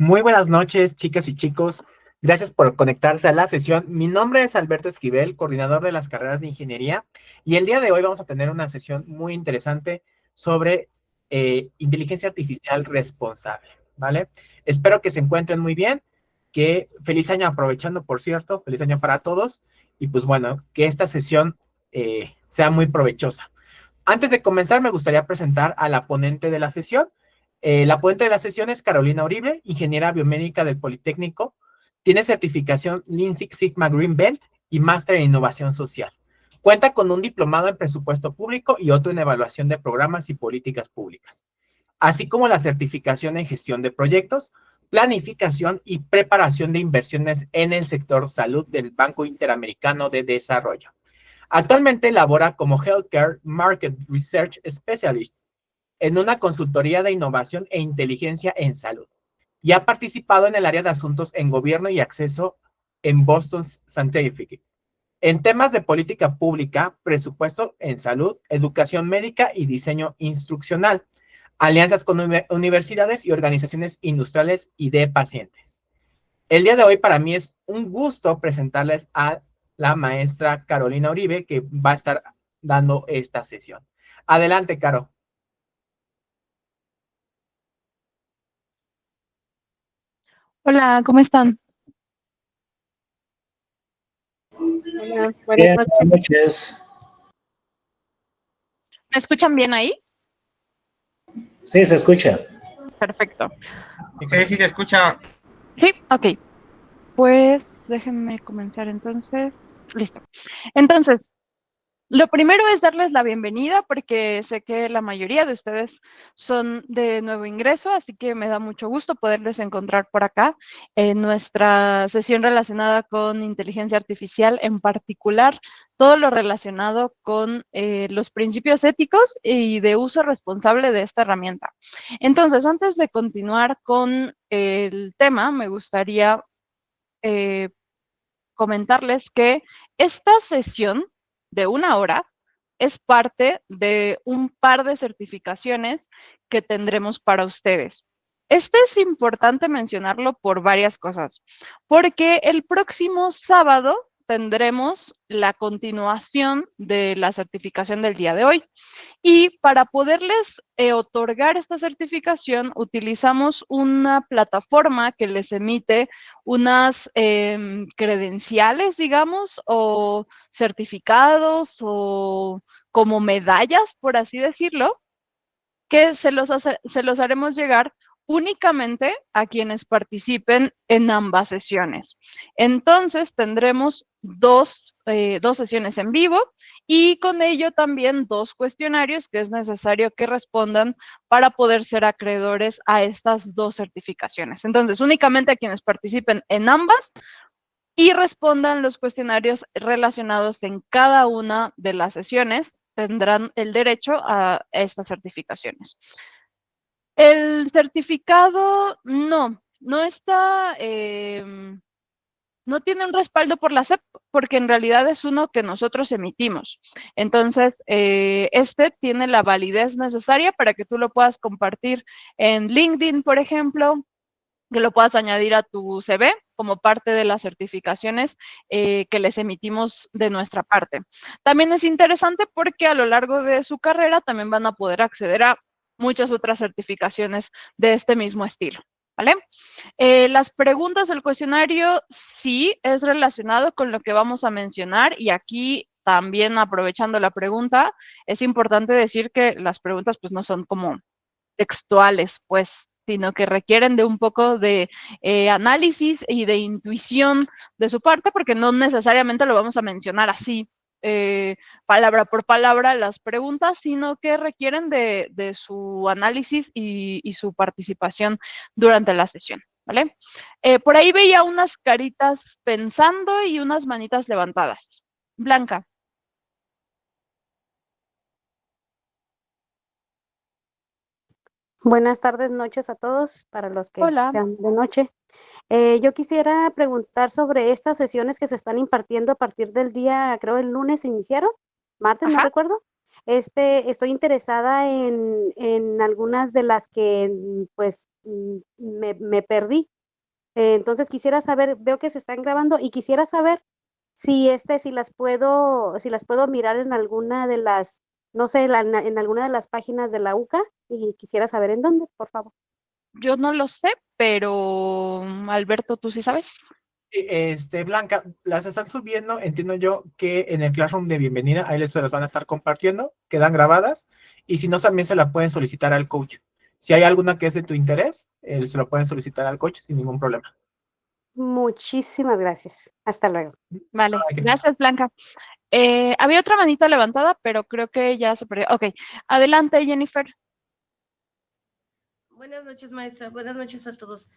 Muy buenas noches, chicas y chicos. Gracias por conectarse a la sesión. Mi nombre es Alberto Esquivel, coordinador de las carreras de ingeniería, y el día de hoy vamos a tener una sesión muy interesante sobre inteligencia artificial responsable, ¿vale? Espero que se encuentren muy bien, que feliz año aprovechando, por cierto, feliz año para todos, y pues bueno, que esta sesión sea muy provechosa. Antes de comenzar, me gustaría presentar a la ponente de la sesión. La ponente de la sesión es Carolina Uribe, ingeniera biomédica del Politécnico. Tiene certificación Lean Six Sigma Green Belt y máster en innovación social. Cuenta con un diplomado en presupuesto público y otro en evaluación de programas y políticas públicas, así como la certificación en gestión de proyectos, planificación y preparación de inversiones en el sector salud del Banco Interamericano de Desarrollo. Actualmente labora como Healthcare Market Research Specialist en una consultoría de innovación e inteligencia en salud y ha participado en el área de asuntos en gobierno y acceso en Boston Scientific, en temas de política pública, presupuesto en salud, educación médica y diseño instruccional, alianzas con universidades y organizaciones industriales y de pacientes. El día de hoy para mí es un gusto presentarles a la maestra Carolina Uribe, que va a estar dando esta sesión. Adelante, Caro. Hola, ¿cómo están? Hola, buenas Bien, noches. buenas noches. ¿Me escuchan bien ahí? Sí, se escucha. Perfecto. Sí, sí, se escucha. Sí, ok. Pues déjenme comenzar entonces. Listo. Entonces, lo primero es darles la bienvenida porque sé que la mayoría de ustedes son de nuevo ingreso, así que me da mucho gusto poderles encontrar por acá en nuestra sesión relacionada con inteligencia artificial, en particular todo lo relacionado con los principios éticos y de uso responsable de esta herramienta. Entonces, antes de continuar con el tema, me gustaría eh, comentarles que esta sesión de 1 hora es parte de un par de certificaciones que tendremos para ustedes. Este es importante mencionarlo por varias cosas, porque el próximo sábado tendremos la continuación de la certificación del día de hoy. Y para poderles otorgar esta certificación, utilizamos una plataforma que les emite unas credenciales, digamos, o certificados o como medallas, por así decirlo, que se los haremos llegar únicamente a quienes participen en ambas sesiones. Entonces, tendremos dos sesiones en vivo y con ello también 2 cuestionarios que es necesario que respondan para poder ser acreedores a estas 2 certificaciones. Entonces, únicamente a quienes participen en ambas y respondan los cuestionarios relacionados en cada una de las sesiones tendrán el derecho a estas certificaciones. El certificado no está, no tiene un respaldo por la SEP porque en realidad es uno que nosotros emitimos. Entonces, este tiene la validez necesaria para que tú lo puedas compartir en LinkedIn, por ejemplo, que lo puedas añadir a tu CV como parte de las certificaciones que les emitimos de nuestra parte. También es interesante porque a lo largo de su carrera también van a poder acceder a muchas otras certificaciones de este mismo estilo, ¿vale? Las preguntas del cuestionario sí es relacionado con lo que vamos a mencionar y aquí también aprovechando la pregunta, es importante decir que las preguntas pues no son como textuales, pues, sino que requieren de un poco de análisis y de intuición de su parte, porque no necesariamente lo vamos a mencionar así, palabra por palabra las preguntas, sino que requieren de su análisis y su participación durante la sesión, ¿vale? Por ahí veía unas caritas pensando y unas manitas levantadas. Blanca. Buenas tardes, noches a todos, para los que Hola. sean de noche. Yo quisiera preguntar sobre estas sesiones que se están impartiendo a partir del día, creo el lunes iniciaron, martes, no Ajá. recuerdo. Estoy interesada en algunas de las que, pues, me perdí. Entonces quisiera saber, veo que se están grabando y quisiera saber si las puedo mirar en alguna de las, no sé, en alguna de las páginas de la UCA y quisiera saber en dónde, por favor. Yo no lo sé, pero Alberto, ¿tú sí sabes? Blanca, las están subiendo, entiendo yo que en el Classroom de bienvenida, ahí les las van a estar compartiendo, quedan grabadas, y si no, también se la pueden solicitar al coach. Si hay alguna que es de tu interés, se lo pueden solicitar al coach sin ningún problema. Muchísimas gracias. Hasta luego. Vale, Ay, gracias, Blanca. Había otra manita levantada, pero creo que ya se perdió. Ok, adelante, Jennifer. Buenas noches, maestra. Buenas noches a todos.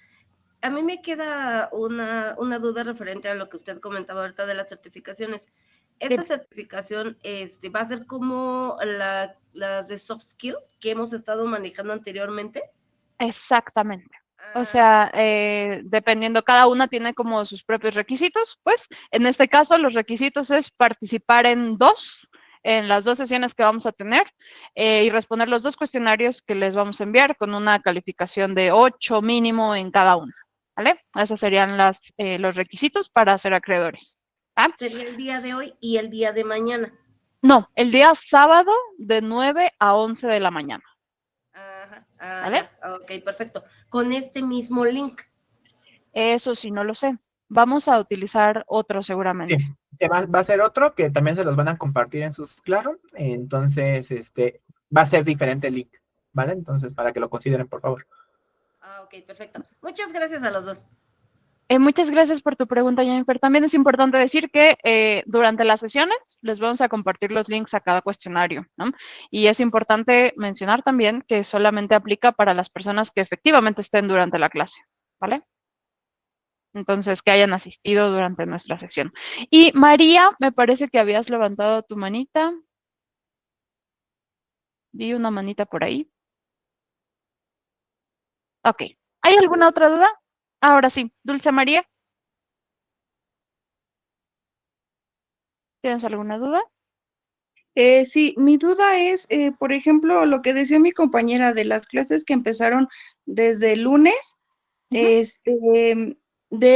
A mí me queda una duda referente a lo que usted comentaba ahorita de las certificaciones. ¿Esta certificación va a ser como las de soft skill que hemos estado manejando anteriormente? Exactamente. O sea, dependiendo, cada una tiene como sus propios requisitos, pues en este caso los requisitos es participar en las dos sesiones que vamos a tener y responder los 2 cuestionarios que les vamos a enviar con una calificación de 8 mínimo en cada una, ¿vale? Esos serían los requisitos para ser acreedores. ¿Ah? Sería el día de hoy y el día de mañana. No, el día sábado de 9 a 11 de la mañana. Ajá, ¿Vale? ok, perfecto. Con este mismo link. Eso sí, no lo sé. Vamos a utilizar otro seguramente. Sí, va a ser otro que también se los van a compartir en sus Classroom, entonces va a ser diferente el link, ¿vale? Entonces, para que lo consideren, por favor. Ok, perfecto. Muchas gracias a los dos. Muchas gracias por tu pregunta, Jennifer. También es importante decir que durante las sesiones les vamos a compartir los links a cada cuestionario, ¿no? Y es importante mencionar también que solamente aplica para las personas que efectivamente estén durante la clase, ¿vale? Entonces, que hayan asistido durante nuestra sesión. Y María, me parece que habías levantado tu manita. Vi una manita por ahí. Ok. ¿Hay alguna otra duda? Ahora sí, Dulce María. ¿Tienes alguna duda? Sí, mi duda es, por ejemplo, lo que decía mi compañera de las clases que empezaron desde el lunes, de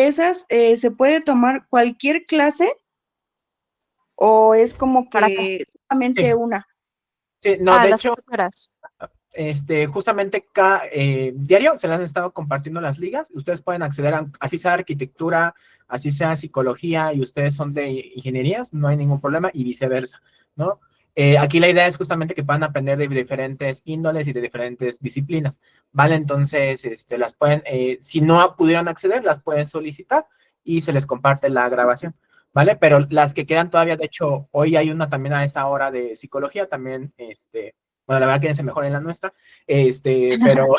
esas, ¿se puede tomar cualquier clase o es como ¿Para qué? que solamente Sí. una? Sí, no, de las hecho, primeras. justamente cada diario se les han estado compartiendo las ligas. Ustedes pueden acceder a, así sea arquitectura, así sea psicología y ustedes son de ingenierías, no hay ningún problema y viceversa, ¿no? Aquí la idea es justamente que puedan aprender de diferentes índoles y de diferentes disciplinas, ¿vale? Entonces, las pueden, si no pudieron acceder, las pueden solicitar y se les comparte la grabación, ¿vale? Pero las que quedan todavía, de hecho, hoy hay una también a esa hora de psicología, también, bueno, la verdad que se mejor en la nuestra, pero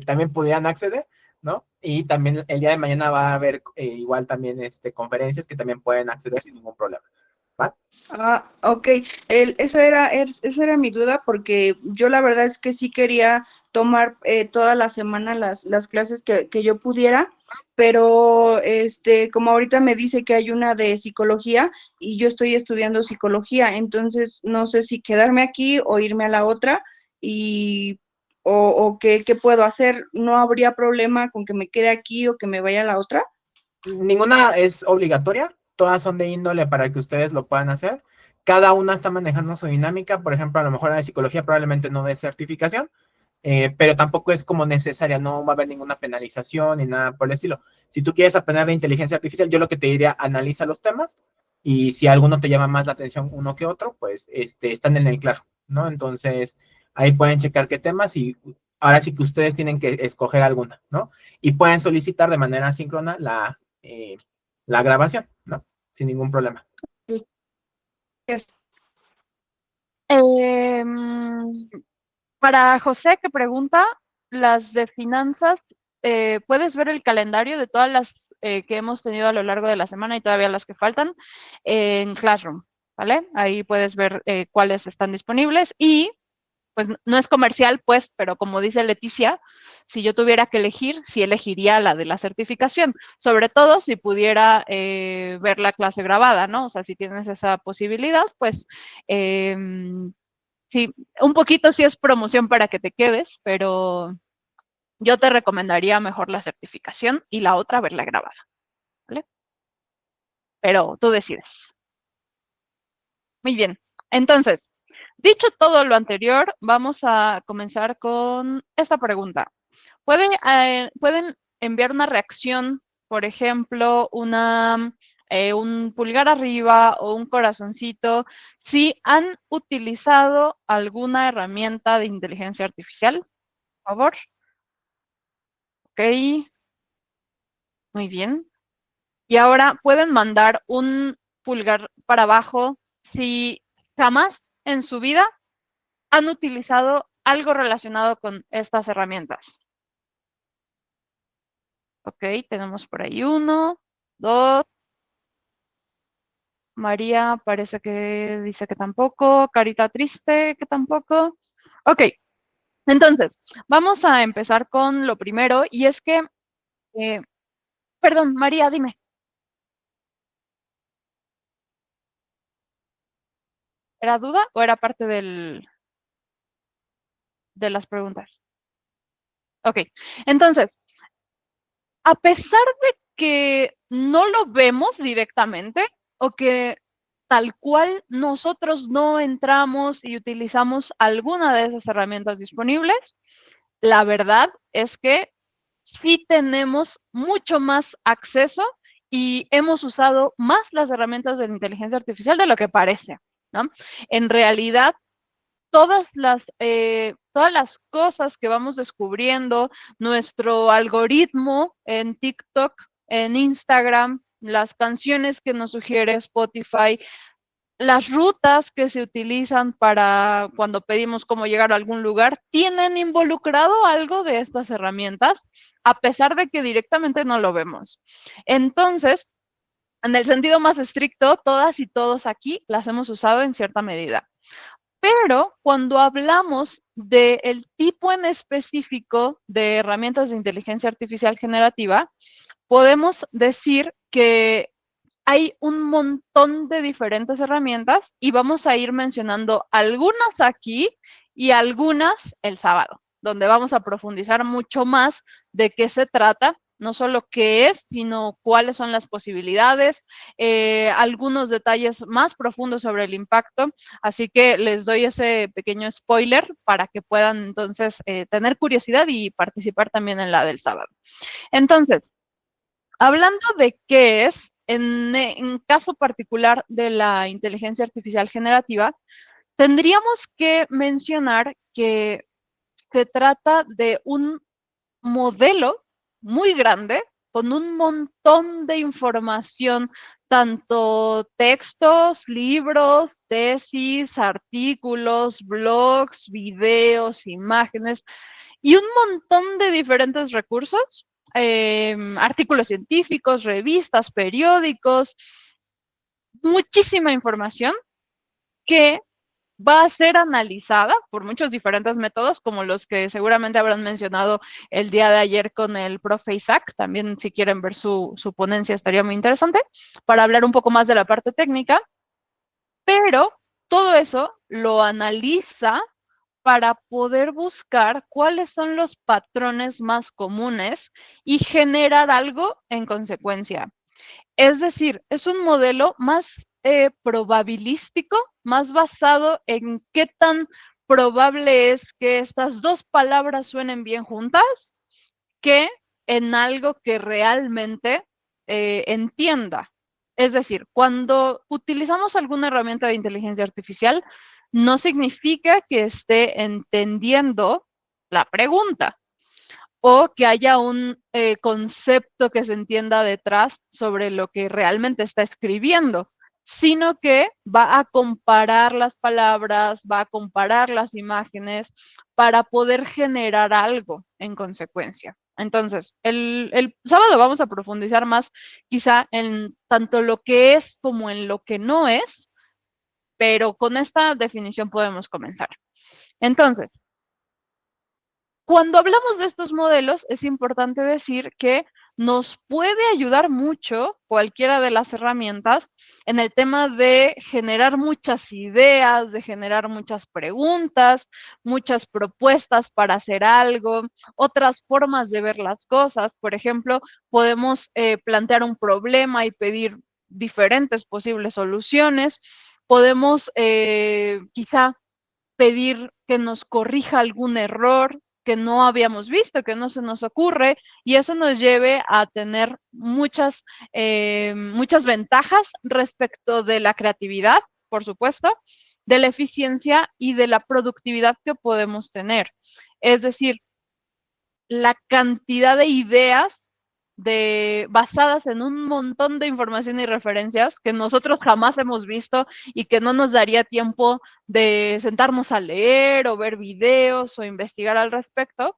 también pudieran acceder, ¿no? Y también el día de mañana va a haber igual también conferencias que también pueden acceder sin ningún problema. ¿Va? Ah, ok. Esa era mi duda porque yo la verdad es que sí quería tomar toda la semana las clases que yo pudiera, pero como ahorita me dice que hay una de psicología y yo estoy estudiando psicología, entonces no sé si quedarme aquí o irme a la otra y o qué puedo hacer. ¿No habría problema con que me quede aquí o que me vaya a la otra? Ninguna es obligatoria, todas son de índole para que ustedes lo puedan hacer. Cada una está manejando su dinámica, por ejemplo, a lo mejor la de psicología probablemente no de certificación, pero tampoco es como necesaria, no va a haber ninguna penalización ni nada por el estilo. Si tú quieres aprender de inteligencia artificial, yo lo que te diría, analiza los temas y si alguno te llama más la atención uno que otro, pues están en el claro, ¿no? Entonces, ahí pueden checar qué temas y ahora sí que ustedes tienen que escoger alguna, ¿no? Y pueden solicitar de manera síncrona la grabación, ¿no? Sin ningún problema. Sí. Yes. Para José, que pregunta, las de finanzas, puedes ver el calendario de todas las que hemos tenido a lo largo de la semana y todavía las que faltan en Classroom, ¿vale? Ahí puedes ver cuáles están disponibles y pues no es comercial, pues, pero como dice Leticia, si yo tuviera que elegir, sí elegiría la de la certificación, sobre todo si pudiera ver la clase grabada, ¿no? O sea, si tienes esa posibilidad, pues sí, un poquito sí es promoción para que te quedes, pero yo te recomendaría mejor la certificación y la otra verla grabada, ¿vale? Pero tú decides. Muy bien. Entonces, dicho todo lo anterior, vamos a comenzar con esta pregunta. ¿Pueden enviar una reacción, por ejemplo, un pulgar arriba o un corazoncito, si han utilizado alguna herramienta de inteligencia artificial? Por favor. Ok, muy bien. Y ahora pueden mandar un pulgar para abajo si jamás en su vida han utilizado algo relacionado con estas herramientas. Ok, tenemos por ahí 1, 2. María parece que dice que tampoco. Carita triste que tampoco. Ok, entonces, vamos a empezar con lo primero y es que, eh, perdón, María, dime. ¿Era duda o era parte de las preguntas? Ok, entonces, a pesar de que no lo vemos directamente o que tal cual nosotros no entramos y utilizamos alguna de esas herramientas disponibles, la verdad es que sí tenemos mucho más acceso y hemos usado más las herramientas de la inteligencia artificial de lo que parece, ¿no? En realidad, todas las cosas que vamos descubriendo, nuestro algoritmo en TikTok, en Instagram, las canciones que nos sugiere Spotify, las rutas que se utilizan para cuando pedimos cómo llegar a algún lugar, tienen involucrado algo de estas herramientas, a pesar de que directamente no lo vemos. Entonces, en el sentido más estricto, todas y todos aquí las hemos usado en cierta medida. Pero cuando hablamos del tipo en específico de herramientas de inteligencia artificial generativa, podemos decir que hay un montón de diferentes herramientas y vamos a ir mencionando algunas aquí y algunas el sábado, donde vamos a profundizar mucho más de qué se trata, no solo qué es, sino cuáles son las posibilidades, algunos detalles más profundos sobre el impacto. Así que les doy ese pequeño spoiler para que puedan entonces tener curiosidad y participar también en la del sábado. Entonces, hablando de qué es, en caso particular de la inteligencia artificial generativa, tendríamos que mencionar que se trata de un modelo muy grande con un montón de información, tanto textos, libros, tesis, artículos, blogs, videos, imágenes y un montón de diferentes recursos, artículos científicos, revistas, periódicos, muchísima información que va a ser analizada por muchos diferentes métodos, como los que seguramente habrán mencionado el día de ayer con el profe Isaac. También, si quieren ver su ponencia, estaría muy interesante para hablar un poco más de la parte técnica. Pero todo eso lo analiza para poder buscar cuáles son los patrones más comunes y generar algo en consecuencia. Es decir, es un modelo más probabilístico, más basado en qué tan probable es que estas dos palabras suenen bien juntas, que en algo que realmente entienda. Es decir, cuando utilizamos alguna herramienta de inteligencia artificial, no significa que esté entendiendo la pregunta o que haya un concepto que se entienda detrás sobre lo que realmente está escribiendo, sino que va a comparar las palabras, va a comparar las imágenes para poder generar algo en consecuencia. Entonces, el sábado vamos a profundizar más quizá en tanto lo que es como en lo que no es, pero con esta definición podemos comenzar. Entonces, cuando hablamos de estos modelos, es importante decir que nos puede ayudar mucho cualquiera de las herramientas en el tema de generar muchas ideas, de generar muchas preguntas, muchas propuestas para hacer algo, otras formas de ver las cosas. Por ejemplo, podemos plantear un problema y pedir diferentes posibles soluciones. Podemos quizá pedir que nos corrija algún error que no habíamos visto, que no se nos ocurre, y eso nos lleve a tener muchas ventajas respecto de la creatividad, por supuesto, de la eficiencia y de la productividad que podemos tener. Es decir, la cantidad de ideas basadas en un montón de información y referencias que nosotros jamás hemos visto y que no nos daría tiempo de sentarnos a leer o ver videos o investigar al respecto,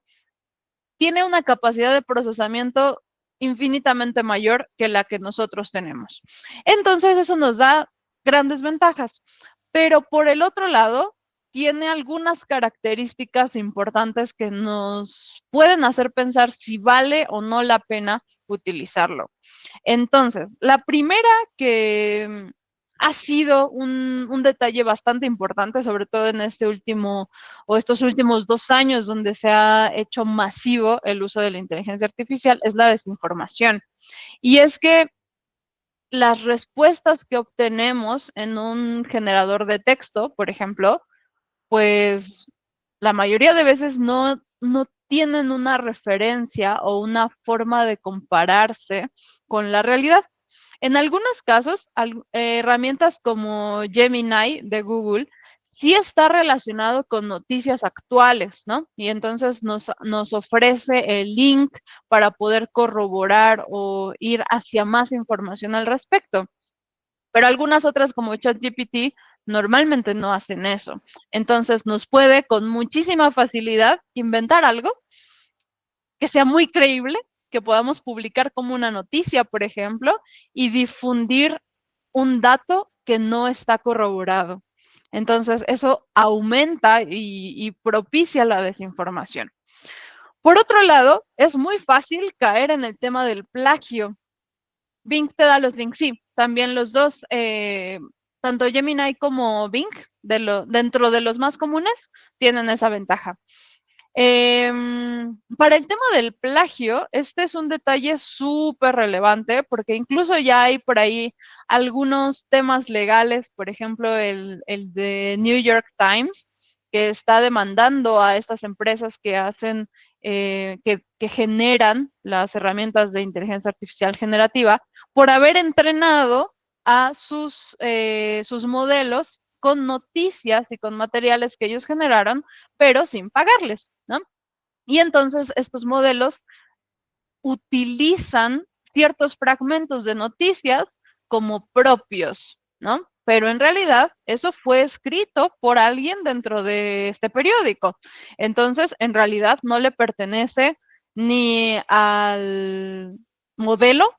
tiene una capacidad de procesamiento infinitamente mayor que la que nosotros tenemos. Entonces, eso nos da grandes ventajas. Pero por el otro lado, tiene algunas características importantes que nos pueden hacer pensar si vale o no la pena utilizarlo. Entonces, la primera que ha sido un detalle bastante importante, sobre todo en este último o estos últimos 2 años donde se ha hecho masivo el uso de la inteligencia artificial, es la desinformación. Y es que las respuestas que obtenemos en un generador de texto, por ejemplo, pues la mayoría de veces no tienen una referencia o una forma de compararse con la realidad. En algunos casos, herramientas como Gemini de Google sí está relacionado con noticias actuales, ¿no? Y entonces nos ofrece el link para poder corroborar o ir hacia más información al respecto. Pero algunas otras como ChatGPT normalmente no hacen eso. Entonces nos puede con muchísima facilidad inventar algo que sea muy creíble, que podamos publicar como una noticia, por ejemplo, y difundir un dato que no está corroborado. Entonces eso aumenta y propicia la desinformación. Por otro lado, es muy fácil caer en el tema del plagio. Bing te da los links, sí. También los dos, tanto Gemini como Bing, dentro de los más comunes, tienen esa ventaja. Para el tema del plagio, este es un detalle súper relevante porque incluso ya hay por ahí algunos temas legales, por ejemplo, el de New York Times, que está demandando a estas empresas que hacen, que generan las herramientas de inteligencia artificial generativa por haber entrenado a sus modelos con noticias y con materiales que ellos generaron, pero sin pagarles, ¿no? Y entonces estos modelos utilizan ciertos fragmentos de noticias como propios, ¿no? Pero en realidad eso fue escrito por alguien dentro de este periódico. Entonces, en realidad no le pertenece ni al modelo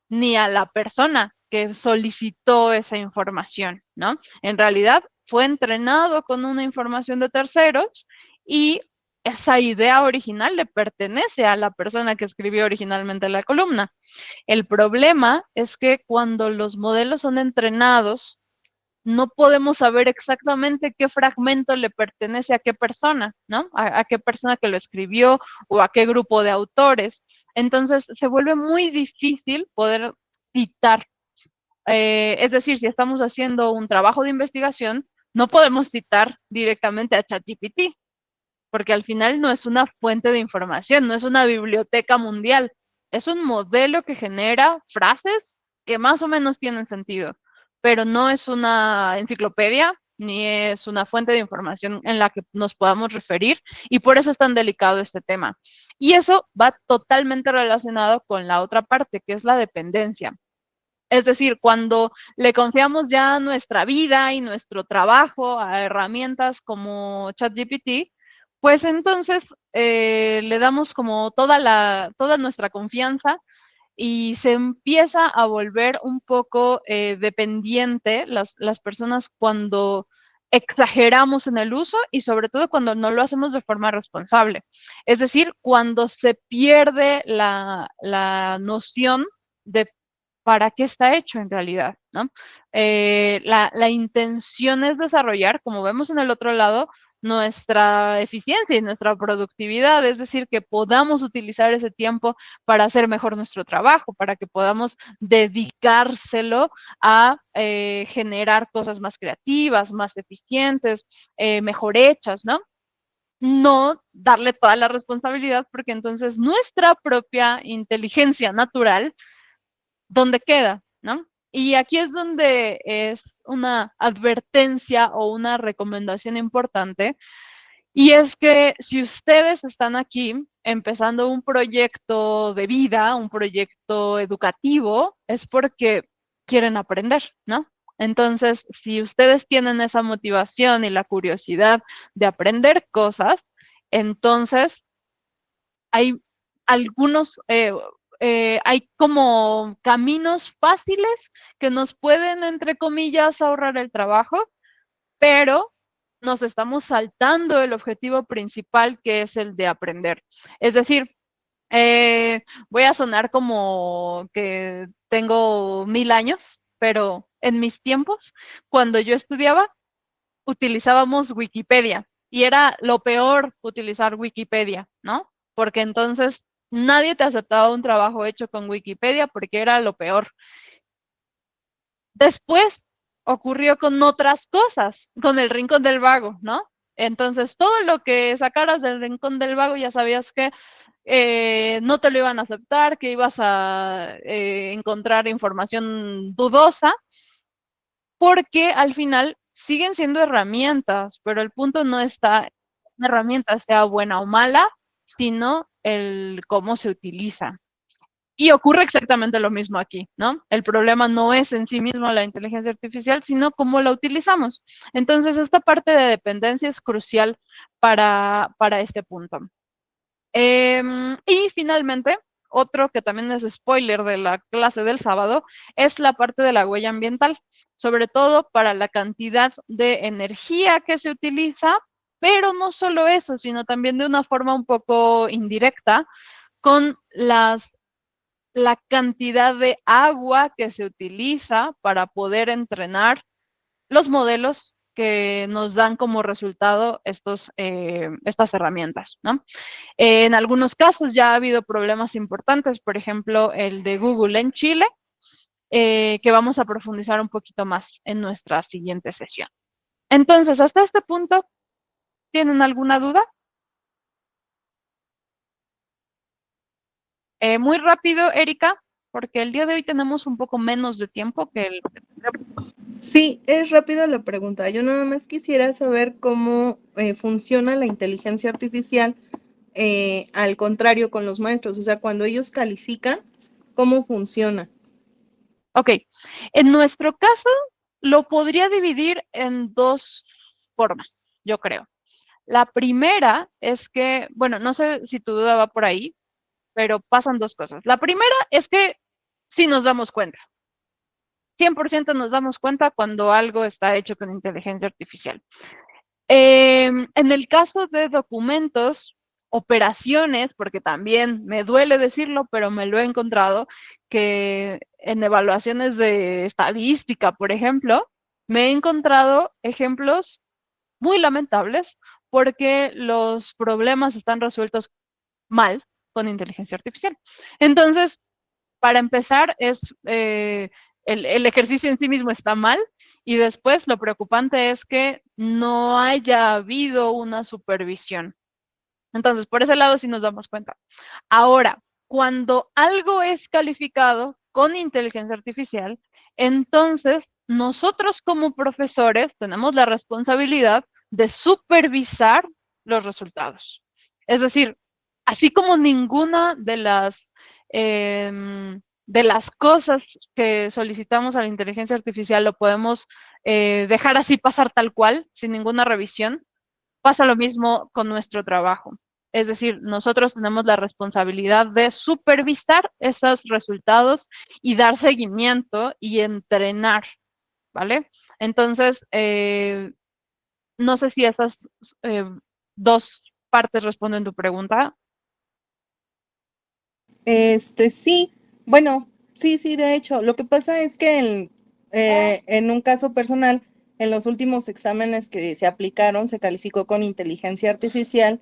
ni a la persona que solicitó esa información, ¿no? En realidad fue entrenado con una información de terceros y esa idea original le pertenece a la persona que escribió originalmente la columna. El problema es que cuando los modelos son entrenados, no podemos saber exactamente qué fragmento le pertenece a qué persona, ¿no? A qué persona que lo escribió o a qué grupo de autores. Entonces, se vuelve muy difícil poder citar. Es decir, si estamos haciendo un trabajo de investigación, no podemos citar directamente a ChatGPT, porque al final no es una fuente de información, no es una biblioteca mundial, es un modelo que genera frases que más o menos tienen sentido, pero no es una enciclopedia ni es una fuente de información en la que nos podamos referir, y por eso es tan delicado este tema. Y eso va totalmente relacionado con la otra parte, que es la dependencia. Es decir, cuando le confiamos ya nuestra vida y nuestro trabajo a herramientas como ChatGPT, pues entonces le damos como toda nuestra confianza y se empieza a volver un poco dependiente las personas cuando exageramos en el uso y sobre todo cuando no lo hacemos de forma responsable. Es decir, cuando se pierde la noción de para qué está hecho en realidad, ¿no? La intención es desarrollar, como vemos en el otro lado, nuestra eficiencia y nuestra productividad, es decir, que podamos utilizar ese tiempo para hacer mejor nuestro trabajo, para que podamos dedicárselo a generar cosas más creativas, más eficientes, mejor hechas, ¿no? No darle toda la responsabilidad, porque entonces nuestra propia inteligencia natural, ¿dónde queda? ¿No? Y aquí es donde es una advertencia o una recomendación importante, y es que si ustedes están aquí empezando un proyecto de vida, un proyecto educativo, es porque quieren aprender, ¿no? Entonces, si ustedes tienen esa motivación y la curiosidad de aprender cosas, entonces hay algunos, hay como caminos fáciles que nos pueden, entre comillas, ahorrar el trabajo, pero nos estamos saltando el objetivo principal, que es el de aprender. Es decir, voy a sonar como que tengo 1000 años, pero en mis tiempos, cuando yo estudiaba, utilizábamos Wikipedia y era lo peor utilizar Wikipedia, ¿no? Porque entonces nadie te aceptaba un trabajo hecho con Wikipedia porque era lo peor. Después ocurrió con otras cosas, con el Rincón del Vago, ¿no? Entonces, todo lo que sacaras del Rincón del Vago ya sabías que no te lo iban a aceptar, que ibas a encontrar información dudosa, porque al final siguen siendo herramientas, pero el punto no está en que una herramienta sea buena o mala, sino el cómo se utiliza. Y ocurre exactamente lo mismo aquí, ¿no? El problema no es en sí mismo la inteligencia artificial, sino cómo la utilizamos. Entonces, esta parte de dependencia es crucial para este punto. Y finalmente, otro que también es spoiler de la clase del sábado, es la parte de la huella ambiental, sobre todo para la cantidad de energía que se utiliza, pero no solo eso, sino también de una forma un poco indirecta, con la cantidad de agua que se utiliza para poder entrenar los modelos que nos dan como resultado estas herramientas, ¿no? En algunos casos ya ha habido problemas importantes, por ejemplo, el de Google en Chile, que vamos a profundizar un poquito más en nuestra siguiente sesión. Entonces, hasta este punto, ¿tienen alguna duda? Muy rápido, Erika, porque el día de hoy tenemos un poco menos de tiempo que el que tendríamos. Sí, es rápida la pregunta. Yo nada más quisiera saber cómo funciona la inteligencia artificial al contrario con los maestros. O sea, cuando ellos califican, ¿cómo funciona? Ok, en nuestro caso lo podría dividir en dos formas, yo creo. La primera es que, bueno, no sé si tu duda va por ahí, pero pasan dos cosas. La primera es que sí nos damos cuenta. 100% nos damos cuenta cuando algo está hecho con inteligencia artificial. En el caso de documentos, operaciones, porque también me duele decirlo, pero me lo he encontrado, que en evaluaciones de estadística, por ejemplo, me he encontrado ejemplos muy lamentables porque los problemas están resueltos mal con inteligencia artificial. Entonces, para empezar, el ejercicio en sí mismo está mal, y después lo preocupante es que no haya habido una supervisión. Entonces, por ese lado sí nos damos cuenta. Ahora, cuando algo es calificado con inteligencia artificial, entonces nosotros como profesores tenemos la responsabilidad de supervisar los resultados. Es decir, así como ninguna de las cosas que solicitamos a la inteligencia artificial lo podemos dejar así pasar tal cual, sin ninguna revisión, pasa lo mismo con nuestro trabajo. Es decir, nosotros tenemos la responsabilidad de supervisar esos resultados y dar seguimiento y entrenar, ¿vale? Entonces, No sé si esas dos partes responden tu pregunta. Sí, bueno, sí, de hecho, lo que pasa es que en un caso personal, en los últimos exámenes que se aplicaron, se calificó con inteligencia artificial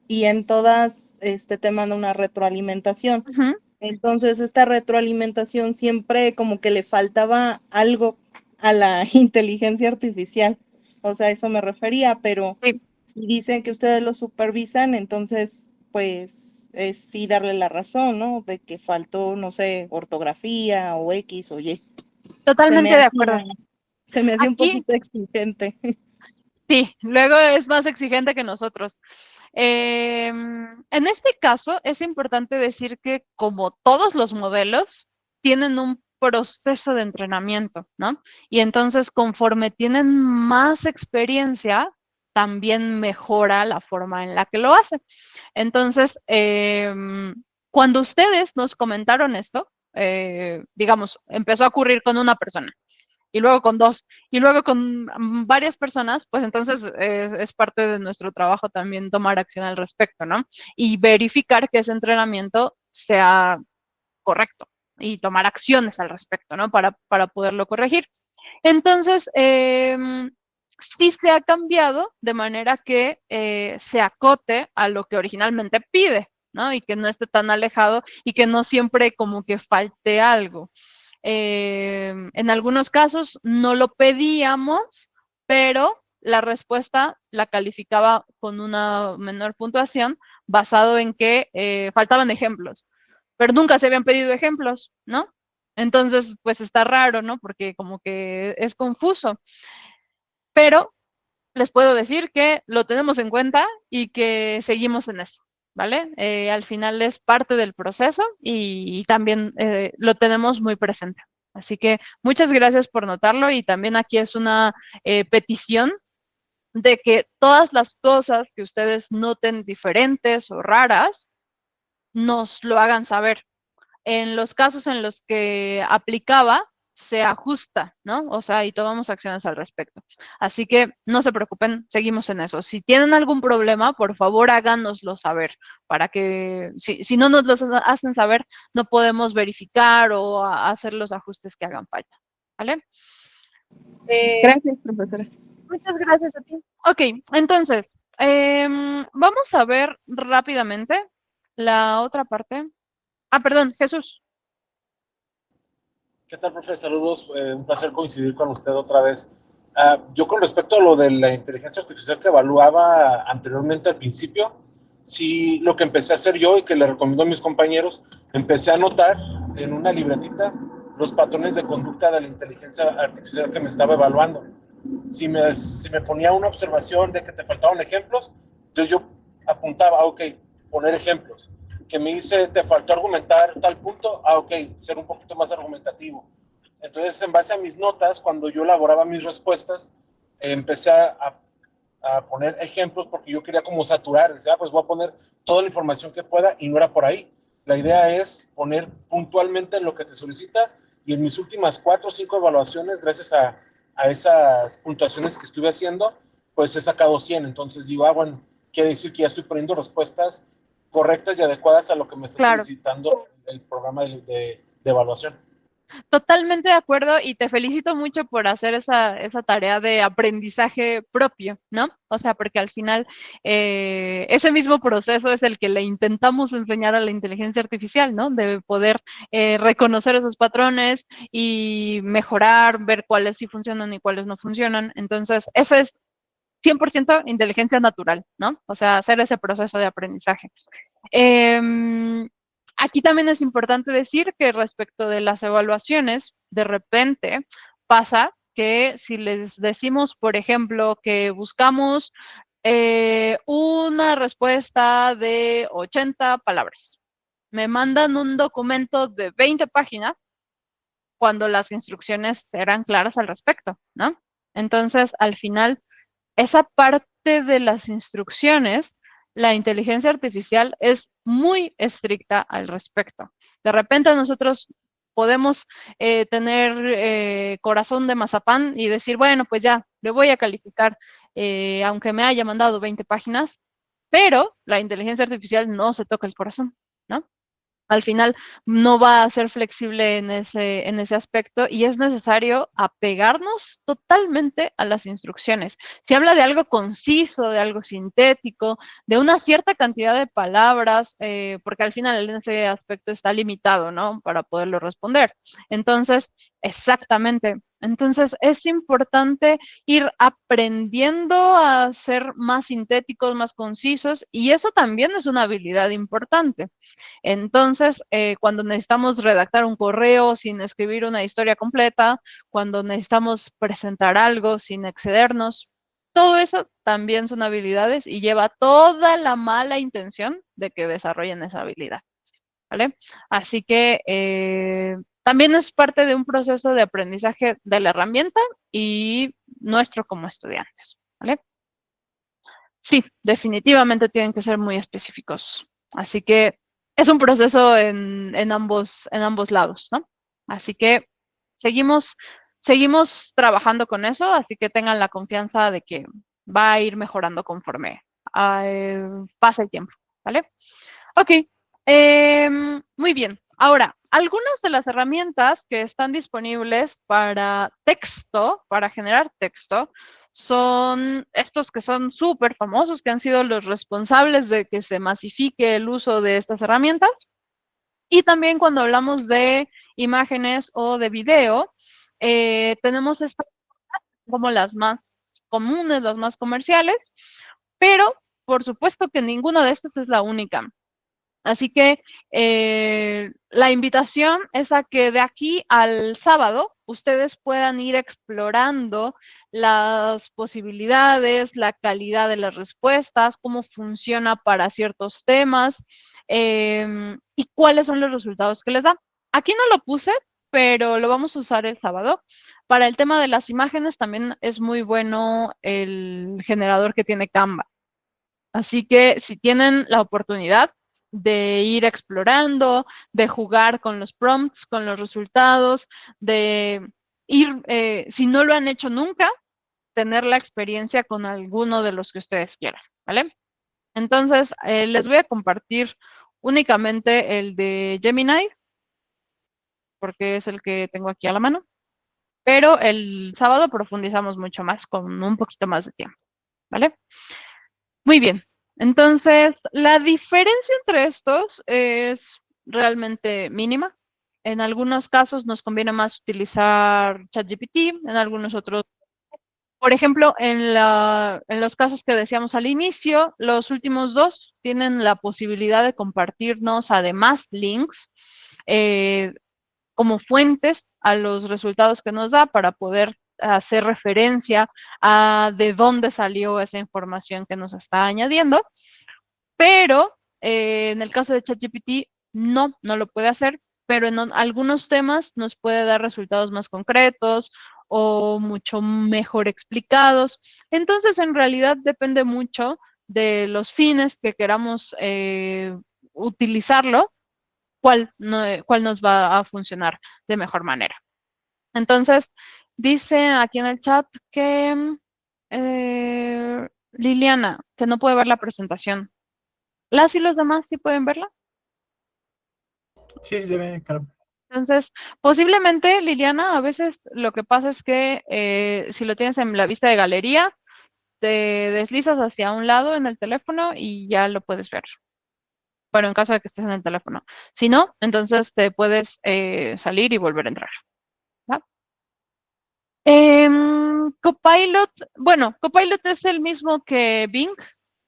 y en todas te manda una retroalimentación. Ujú. Entonces, esta retroalimentación siempre como que le faltaba algo a la inteligencia artificial. O sea, a eso me refería, pero Sí, si dicen que ustedes lo supervisan, entonces, pues, es sí darle la razón, ¿no? De que faltó, no sé, ortografía o X o Y. Se me totalmente de acuerdo. hacía, se me hacía un Aquí, poquito exigente. sí, luego es más exigente que nosotros. En este caso, es importante decir que como todos los modelos, tienen un proceso de entrenamiento, ¿no? Y entonces, conforme tienen más experiencia, también mejora la forma en la que lo hace. Entonces, cuando ustedes nos comentaron esto, digamos, empezó a ocurrir con una persona y luego con dos, y luego con varias personas, pues entonces es parte de nuestro trabajo también tomar acción al respecto, ¿no? Y verificar que ese entrenamiento sea correcto y tomar acciones al respecto, ¿no? Para poderlo corregir. Entonces, sí se ha cambiado de manera que se acote a lo que originalmente pide, ¿no? Y que no esté tan alejado y que no siempre como que falte algo. En algunos casos no lo pedíamos, pero la respuesta la calificaba con una menor puntuación basado en que faltaban ejemplos, pero nunca se habían pedido ejemplos, ¿no? Entonces, pues está raro, ¿no? Porque como que es confuso, pero les puedo decir que lo tenemos en cuenta y que seguimos en eso, ¿vale? Al final es parte del proceso y también lo tenemos muy presente. Así que muchas gracias por notarlo y también aquí es una petición de que todas las cosas que ustedes noten diferentes o raras, nos lo hagan saber. En los casos en los que aplicaba, se ajusta, ¿no? O sea, y tomamos acciones al respecto. Así que no se preocupen, seguimos en eso. Si tienen algún problema, por favor háganoslo saber, para que si no nos lo hacen saber, no podemos verificar o hacer los ajustes que hagan falta, ¿vale? Gracias, profesora. Muchas gracias a ti. Ok, entonces, vamos a ver rápidamente la otra parte. Ah, perdón, Jesús. ¿Qué tal, profe? Saludos. Un placer coincidir con usted otra vez. Yo con respecto a lo de la inteligencia artificial que evaluaba anteriormente al principio, sí, lo que empecé a hacer yo y que le recomiendo a mis compañeros, empecé a anotar en una libretita los patrones de conducta de la inteligencia artificial que me estaba evaluando. Si me ponía una observación de que te faltaban ejemplos, entonces yo apuntaba, ok, poner ejemplos. Que me dice, te faltó argumentar tal punto, ok, ser un poquito más argumentativo. Entonces, en base a mis notas, cuando yo elaboraba mis respuestas, empecé a poner ejemplos porque yo quería como saturar, decía, pues voy a poner toda la información que pueda y no era por ahí. La idea es poner puntualmente lo que te solicita y en mis últimas 4 o 5 evaluaciones, gracias a esas puntuaciones que estuve haciendo, pues he sacado 100. Entonces digo, bueno, quiere decir que ya estoy poniendo respuestas correctas y adecuadas a lo que me está Claro. solicitando el programa de evaluación. Totalmente de acuerdo y te felicito mucho por hacer esa tarea de aprendizaje propio, ¿no? O sea, porque al final ese mismo proceso es el que le intentamos enseñar a la inteligencia artificial, ¿no? De poder reconocer esos patrones y mejorar, ver cuáles sí funcionan y cuáles no funcionan. Entonces, eso es 100% inteligencia natural, ¿no? O sea, hacer ese proceso de aprendizaje. Aquí también es importante decir que respecto de las evaluaciones, de repente pasa que si les decimos, por ejemplo, que buscamos una respuesta de 80 palabras, me mandan un documento de 20 páginas cuando las instrucciones eran claras al respecto, ¿no? Entonces, al final, esa parte de las instrucciones, la inteligencia artificial es muy estricta al respecto. De repente nosotros podemos tener corazón de mazapán y decir, bueno, pues ya, le voy a calificar, aunque me haya mandado 20 páginas, pero la inteligencia artificial no se toca el corazón, ¿no? Al final no va a ser flexible en ese aspecto y es necesario apegarnos totalmente a las instrucciones. Si habla de algo conciso, de algo sintético, de una cierta cantidad de palabras, porque al final en ese aspecto está limitado, ¿no? Para poderlo responder. Entonces, exactamente. Entonces, es importante ir aprendiendo a ser más sintéticos, más concisos, y eso también es una habilidad importante. Entonces, cuando necesitamos redactar un correo sin escribir una historia completa, cuando necesitamos presentar algo sin excedernos, todo eso también son habilidades y lleva toda la mala intención de que desarrollen esa habilidad, ¿vale? Así que también es parte de un proceso de aprendizaje de la herramienta y nuestro como estudiantes, ¿vale? Sí, definitivamente tienen que ser muy específicos. Así que es un proceso en ambos lados, ¿no? Así que seguimos trabajando con eso, así que tengan la confianza de que va a ir mejorando conforme pasa el tiempo, ¿vale? Ok, muy bien. Ahora, algunas de las herramientas que están disponibles para texto, para generar texto, son estos que son súper famosos, que han sido los responsables de que se masifique el uso de estas herramientas. Y también cuando hablamos de imágenes o de video, tenemos estas como las más comunes, las más comerciales, pero por supuesto que ninguna de estas es la única. Así que la invitación es a que de aquí al sábado ustedes puedan ir explorando las posibilidades, la calidad de las respuestas, cómo funciona para ciertos temas y cuáles son los resultados que les da. Aquí no lo puse, pero lo vamos a usar el sábado. Para el tema de las imágenes también es muy bueno el generador que tiene Canva. Así que si tienen la oportunidad de ir explorando, de jugar con los prompts, con los resultados, de ir, si no lo han hecho nunca, tener la experiencia con alguno de los que ustedes quieran, ¿vale? Entonces, les voy a compartir únicamente el de Gemini, porque es el que tengo aquí a la mano, pero el sábado profundizamos mucho más con un poquito más de tiempo, ¿vale? Muy bien. Entonces, la diferencia entre estos es realmente mínima. En algunos casos nos conviene más utilizar ChatGPT, en algunos otros. Por ejemplo, en los casos que decíamos al inicio, los últimos dos tienen la posibilidad de compartirnos además links como fuentes a los resultados que nos da para poder hacer referencia a de dónde salió esa información que nos está añadiendo, pero en el caso de ChatGPT no lo puede hacer, pero en algunos temas nos puede dar resultados más concretos o mucho mejor explicados. Entonces, en realidad depende mucho de los fines que queramos utilizarlo, cuál nos va a funcionar de mejor manera. Entonces, dice aquí en el chat que Liliana, que no puede ver la presentación. ¿Las y los demás sí pueden verla? Sí, se ve, claro. Entonces, posiblemente, Liliana, a veces lo que pasa es que si lo tienes en la vista de galería, te deslizas hacia un lado en el teléfono y ya lo puedes ver. Bueno, en caso de que estés en el teléfono. Si no, entonces te puedes salir y volver a entrar. ¿Va? Copilot, bueno, Copilot es el mismo que Bing,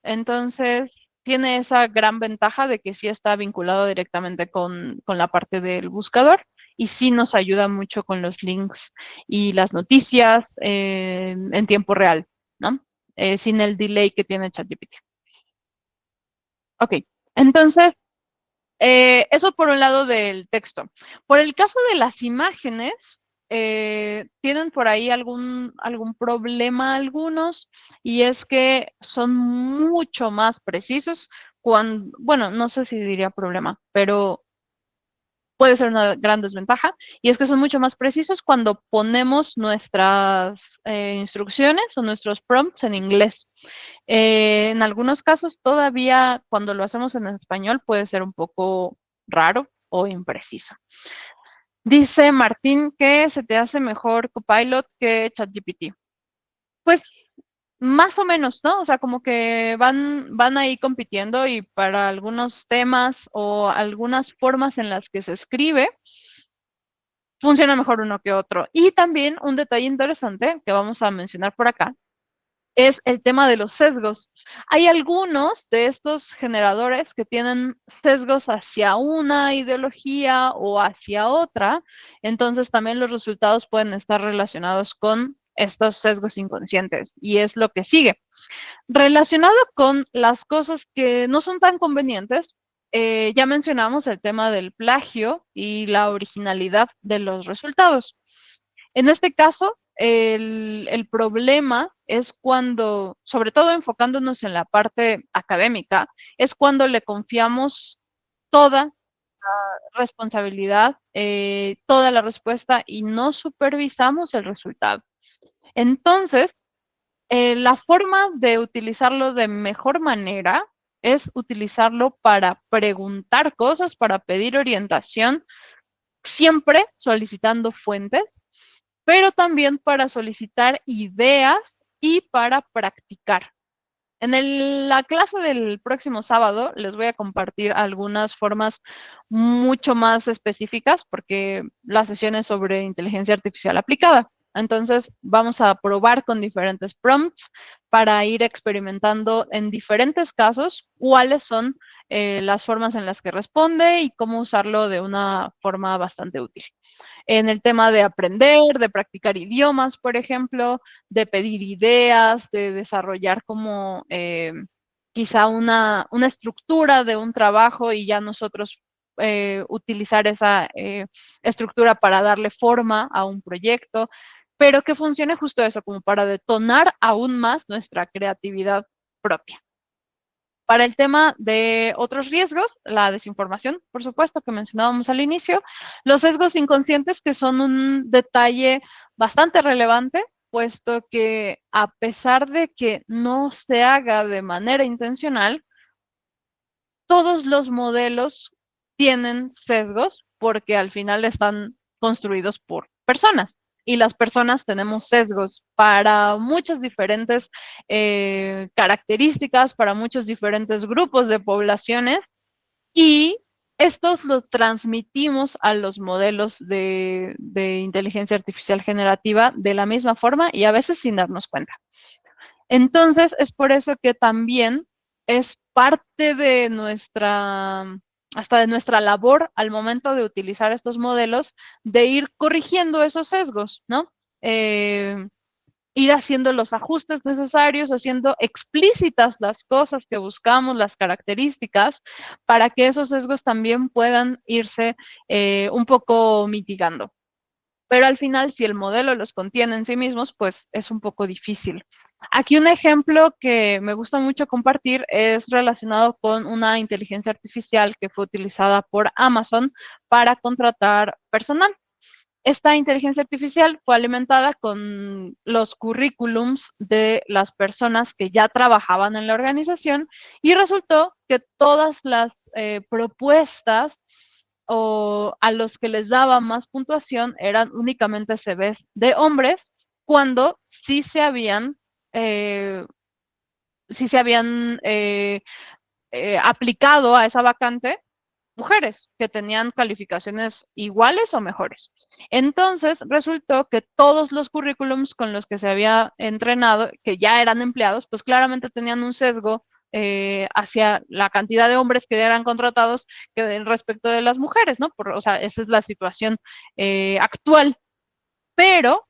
entonces tiene esa gran ventaja de que sí está vinculado directamente con la parte del buscador y sí nos ayuda mucho con los links y las noticias en tiempo real, ¿no? Sin el delay que tiene ChatGPT. Ok, entonces, eso por un lado del texto. Por el caso de las imágenes, tienen por ahí algún problema algunos, y es que son mucho más precisos cuando, bueno, no sé si diría problema, pero puede ser una gran desventaja, y es que son mucho más precisos cuando ponemos nuestras instrucciones o nuestros prompts en inglés. En algunos casos, todavía cuando lo hacemos en español puede ser un poco raro o impreciso. Dice Martín que se te hace mejor Copilot que ChatGPT. Pues más o menos, ¿no? O sea, como que van ahí compitiendo, y para algunos temas o algunas formas en las que se escribe, funciona mejor uno que otro. Y también un detalle interesante que vamos a mencionar por acá es el tema de los sesgos. Hay algunos de estos generadores que tienen sesgos hacia una ideología o hacia otra, entonces también los resultados pueden estar relacionados con estos sesgos inconscientes, y es lo que sigue. Relacionado con las cosas que no son tan convenientes, ya mencionamos el tema del plagio y la originalidad de los resultados. En este caso, el problema es cuando, sobre todo enfocándonos en la parte académica, es cuando le confiamos toda la responsabilidad, toda la respuesta, y no supervisamos el resultado. Entonces, la forma de utilizarlo de mejor manera es utilizarlo para preguntar cosas, para pedir orientación, siempre solicitando fuentes, pero también para solicitar ideas y para practicar. En la clase del próximo sábado les voy a compartir algunas formas mucho más específicas, porque la sesión es sobre inteligencia artificial aplicada. Entonces, vamos a probar con diferentes prompts para ir experimentando en diferentes casos cuáles son las formas en las que responde y cómo usarlo de una forma bastante útil. En el tema de aprender, de practicar idiomas, por ejemplo, de pedir ideas, de desarrollar como quizá una estructura de un trabajo, y ya nosotros utilizar esa estructura para darle forma a un proyecto, pero que funcione justo eso, como para detonar aún más nuestra creatividad propia. Para el tema de otros riesgos, la desinformación, por supuesto, que mencionábamos al inicio, los sesgos inconscientes, que son un detalle bastante relevante, puesto que a pesar de que no se haga de manera intencional, todos los modelos tienen sesgos, porque al final están construidos por personas, y las personas tenemos sesgos para muchas diferentes características, para muchos diferentes grupos de poblaciones, y estos los transmitimos a los modelos de inteligencia artificial generativa de la misma forma, y a veces sin darnos cuenta. Entonces, es por eso que también es parte de hasta de nuestra labor al momento de utilizar estos modelos, de ir corrigiendo esos sesgos, ¿no? Ir haciendo los ajustes necesarios, haciendo explícitas las cosas que buscamos, las características, para que esos sesgos también puedan irse un poco mitigando. Pero al final, si el modelo los contiene en sí mismos, pues es un poco difícil. Aquí un ejemplo que me gusta mucho compartir es relacionado con una inteligencia artificial que fue utilizada por Amazon para contratar personal. Esta inteligencia artificial fue alimentada con los currículums de las personas que ya trabajaban en la organización, y resultó que todas las propuestas o a los que les daba más puntuación eran únicamente CVs de hombres, cuando sí se habían aplicado a esa vacante mujeres que tenían calificaciones iguales o mejores. Entonces, resultó que todos los currículums con los que se había entrenado, que ya eran empleados, pues claramente tenían un sesgo hacia la cantidad de hombres que eran contratados que respecto de las mujeres, ¿no? O sea, esa es la situación actual. Pero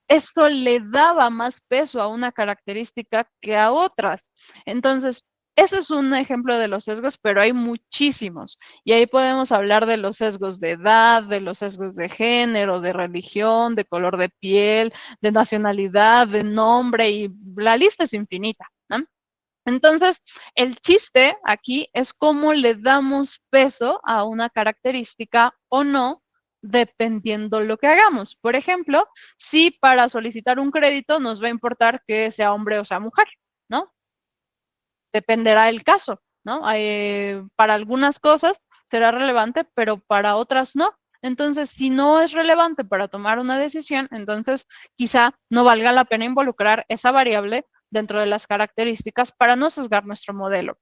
eso le daba más peso a una característica que a otras. Entonces, ese es un ejemplo de los sesgos, pero hay muchísimos. Y ahí podemos hablar de los sesgos de edad, de los sesgos de género, de religión, de color de piel, de nacionalidad, de nombre, y la lista es infinita, ¿no? Entonces, el chiste aquí es cómo le damos peso a una característica o no, dependiendo lo que hagamos. Por ejemplo, si para solicitar un crédito nos va a importar que sea hombre o sea mujer, ¿no? Dependerá el caso, ¿no? Para algunas cosas será relevante, pero para otras no. Entonces, si no es relevante para tomar una decisión, entonces quizá no valga la pena involucrar esa variable dentro de las características para no sesgar nuestro modelo.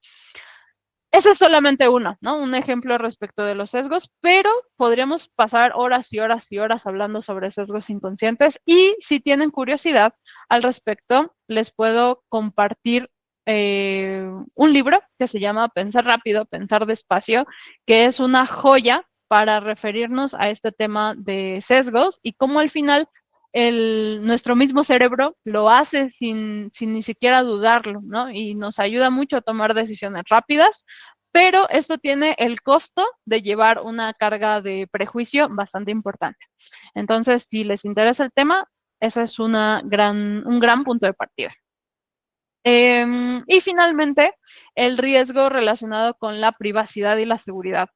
Ese es solamente uno, ¿no? Un ejemplo respecto de los sesgos, pero podríamos pasar horas y horas y horas hablando sobre sesgos inconscientes y si tienen curiosidad al respecto, les puedo compartir un libro que se llama Pensar rápido, pensar despacio, que es una joya para referirnos a este tema de sesgos y cómo al final nuestro mismo cerebro lo hace sin ni siquiera dudarlo, ¿no? Y nos ayuda mucho a tomar decisiones rápidas, pero esto tiene el costo de llevar una carga de prejuicio bastante importante. Entonces, si les interesa el tema, ese es un gran punto de partida. Y finalmente, el riesgo relacionado con la privacidad y la seguridad.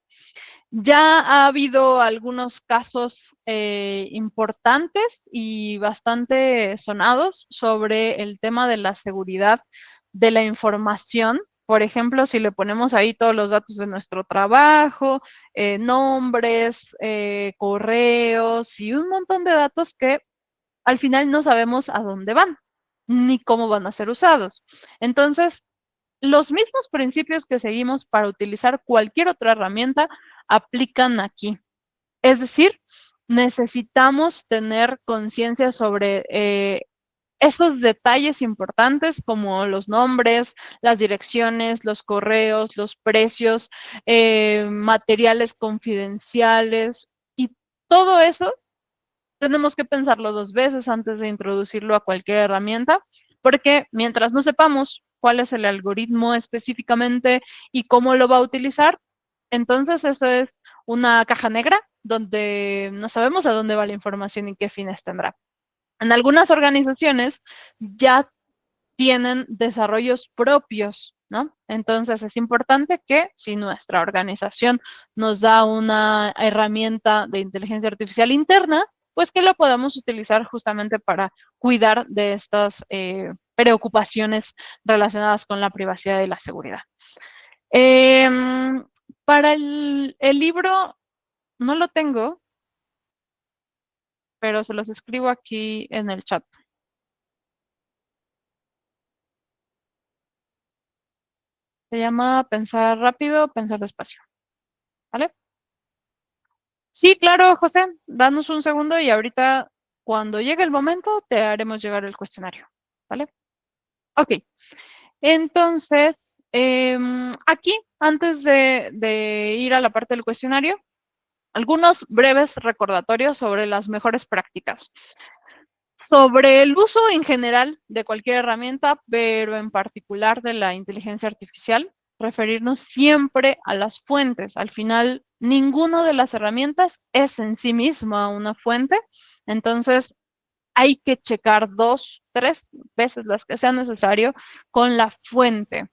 Ya ha habido algunos casos importantes y bastante sonados sobre el tema de la seguridad de la información. Por ejemplo, si le ponemos ahí todos los datos de nuestro trabajo, nombres, correos y un montón de datos que al final no sabemos a dónde van ni cómo van a ser usados. Entonces, los mismos principios que seguimos para utilizar cualquier otra herramienta aplican aquí. Es decir, necesitamos tener conciencia sobre esos detalles importantes como los nombres, las direcciones, los correos, los precios, materiales confidenciales y todo eso tenemos que pensarlo 2 veces antes de introducirlo a cualquier herramienta, porque mientras no sepamos cuál es el algoritmo específicamente y cómo lo va a utilizar, entonces eso es una caja negra donde no sabemos a dónde va la información y qué fines tendrá. En algunas organizaciones ya tienen desarrollos propios, ¿no? Entonces es importante que si nuestra organización nos da una herramienta de inteligencia artificial interna, pues que lo podamos utilizar justamente para cuidar de estas preocupaciones relacionadas con la privacidad y la seguridad. Para el libro no lo tengo, pero se los escribo aquí en el chat. Se llama Pensar rápido, pensar despacio. ¿Vale? Sí, claro, José. Danos un segundo y ahorita, cuando llegue el momento, te haremos llegar el cuestionario. ¿Vale? Ok. Entonces, aquí, antes de ir a la parte del cuestionario, algunos breves recordatorios sobre las mejores prácticas. Sobre el uso en general de cualquier herramienta, pero en particular de la inteligencia artificial, referirnos siempre a las fuentes. Al final, ninguna de las herramientas es en sí misma una fuente, entonces hay que checar 2, 3 veces las que sea necesario con la fuente.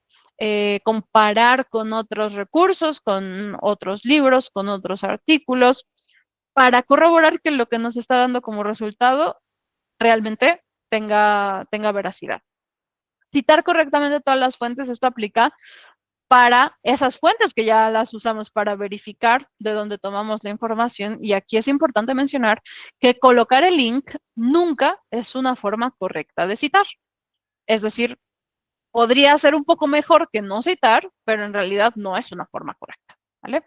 Comparar con otros recursos, con otros libros, con otros artículos, para corroborar que lo que nos está dando como resultado realmente tenga veracidad. Citar correctamente todas las fuentes, esto aplica para esas fuentes que ya las usamos para verificar de dónde tomamos la información. Y aquí es importante mencionar que colocar el link nunca es una forma correcta de citar. Es decir, podría ser un poco mejor que no citar, pero en realidad no es una forma correcta. ¿Vale?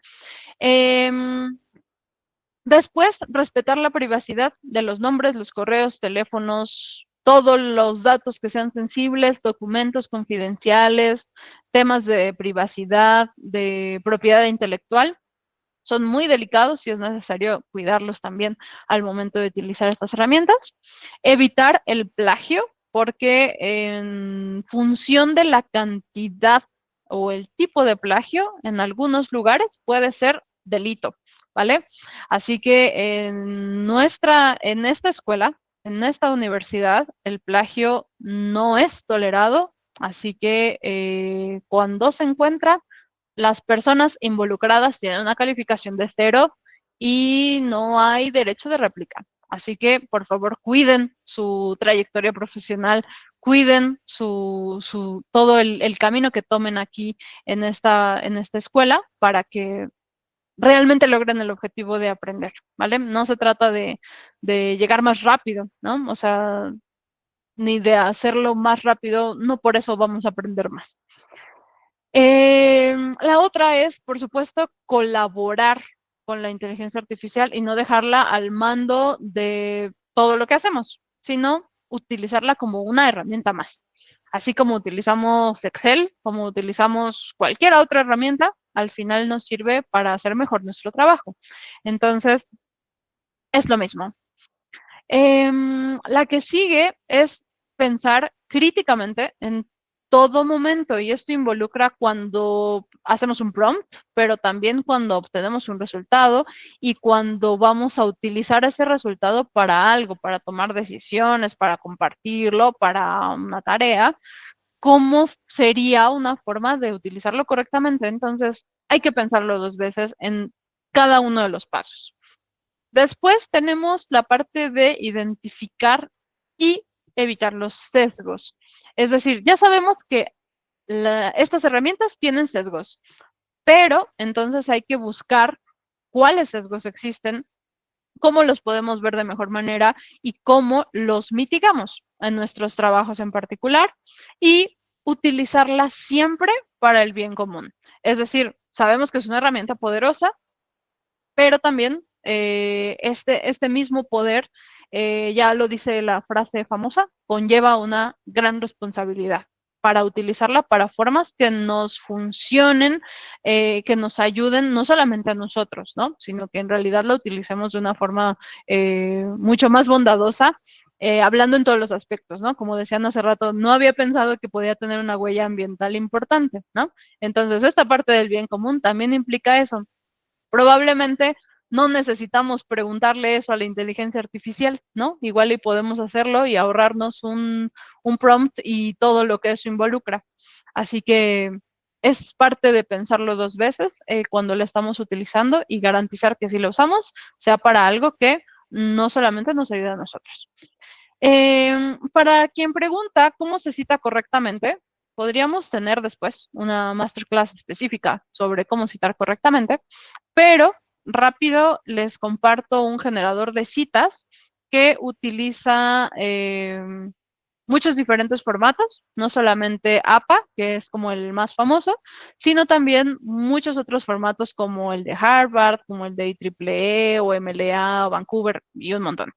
Después, respetar la privacidad de los nombres, los correos, teléfonos, todos los datos que sean sensibles, documentos confidenciales, temas de privacidad, de propiedad intelectual. Son muy delicados y es necesario cuidarlos también al momento de utilizar estas herramientas. Evitar el plagio, porque en función de la cantidad o el tipo de plagio, en algunos lugares puede ser delito, ¿vale? Así que en esta escuela, en esta universidad, el plagio no es tolerado Así que cuando se encuentra, las personas involucradas tienen una calificación de 0 y no hay derecho de réplica. Así que, por favor, cuiden su trayectoria profesional, cuiden todo el camino que tomen aquí en esta escuela para que realmente logren el objetivo de aprender, ¿vale? No se trata de llegar más rápido, ¿no? O sea, ni de hacerlo más rápido, no por eso vamos a aprender más. La otra es, por supuesto, colaborar con la inteligencia artificial y no dejarla al mando de todo lo que hacemos, sino utilizarla como una herramienta más. Así como utilizamos Excel, como utilizamos cualquier otra herramienta, al final nos sirve para hacer mejor nuestro trabajo. Entonces, es lo mismo. La que sigue es pensar críticamente en todo momento, y esto involucra cuando hacemos un prompt, pero también cuando obtenemos un resultado y cuando vamos a utilizar ese resultado para algo, para tomar decisiones, para compartirlo, para una tarea. ¿Cómo sería una forma de utilizarlo correctamente? Entonces, hay que pensarlo 2 veces en cada uno de los pasos. Después tenemos la parte de identificar y evitar los sesgos. Es decir, ya sabemos que estas herramientas tienen sesgos, pero entonces hay que buscar cuáles sesgos existen, cómo los podemos ver de mejor manera y cómo los mitigamos en nuestros trabajos en particular y utilizarla siempre para el bien común. Es decir, sabemos que es una herramienta poderosa, pero también este mismo poder, ya lo dice la frase famosa, conlleva una gran responsabilidad para utilizarla para formas que nos funcionen, que nos ayuden no solamente a nosotros, ¿no? Sino que en realidad la utilicemos de una forma mucho más bondadosa, hablando en todos los aspectos, ¿no? Como decían hace rato, no había pensado que podía tener una huella ambiental importante, ¿no? Entonces, esta parte del bien común también implica eso. Probablemente no necesitamos preguntarle eso a la inteligencia artificial, ¿no? Igual y podemos hacerlo y ahorrarnos un prompt y todo lo que eso involucra. Así que es parte de pensarlo 2 veces cuando lo estamos utilizando y garantizar que si lo usamos sea para algo que no solamente nos ayuda a nosotros. Para quien pregunta cómo se cita correctamente, podríamos tener después una masterclass específica sobre cómo citar correctamente, pero rápido les comparto un generador de citas que utiliza muchos diferentes formatos, no solamente APA, que es como el más famoso, sino también muchos otros formatos como el de Harvard, como el de IEEE o MLA o Vancouver y un montón.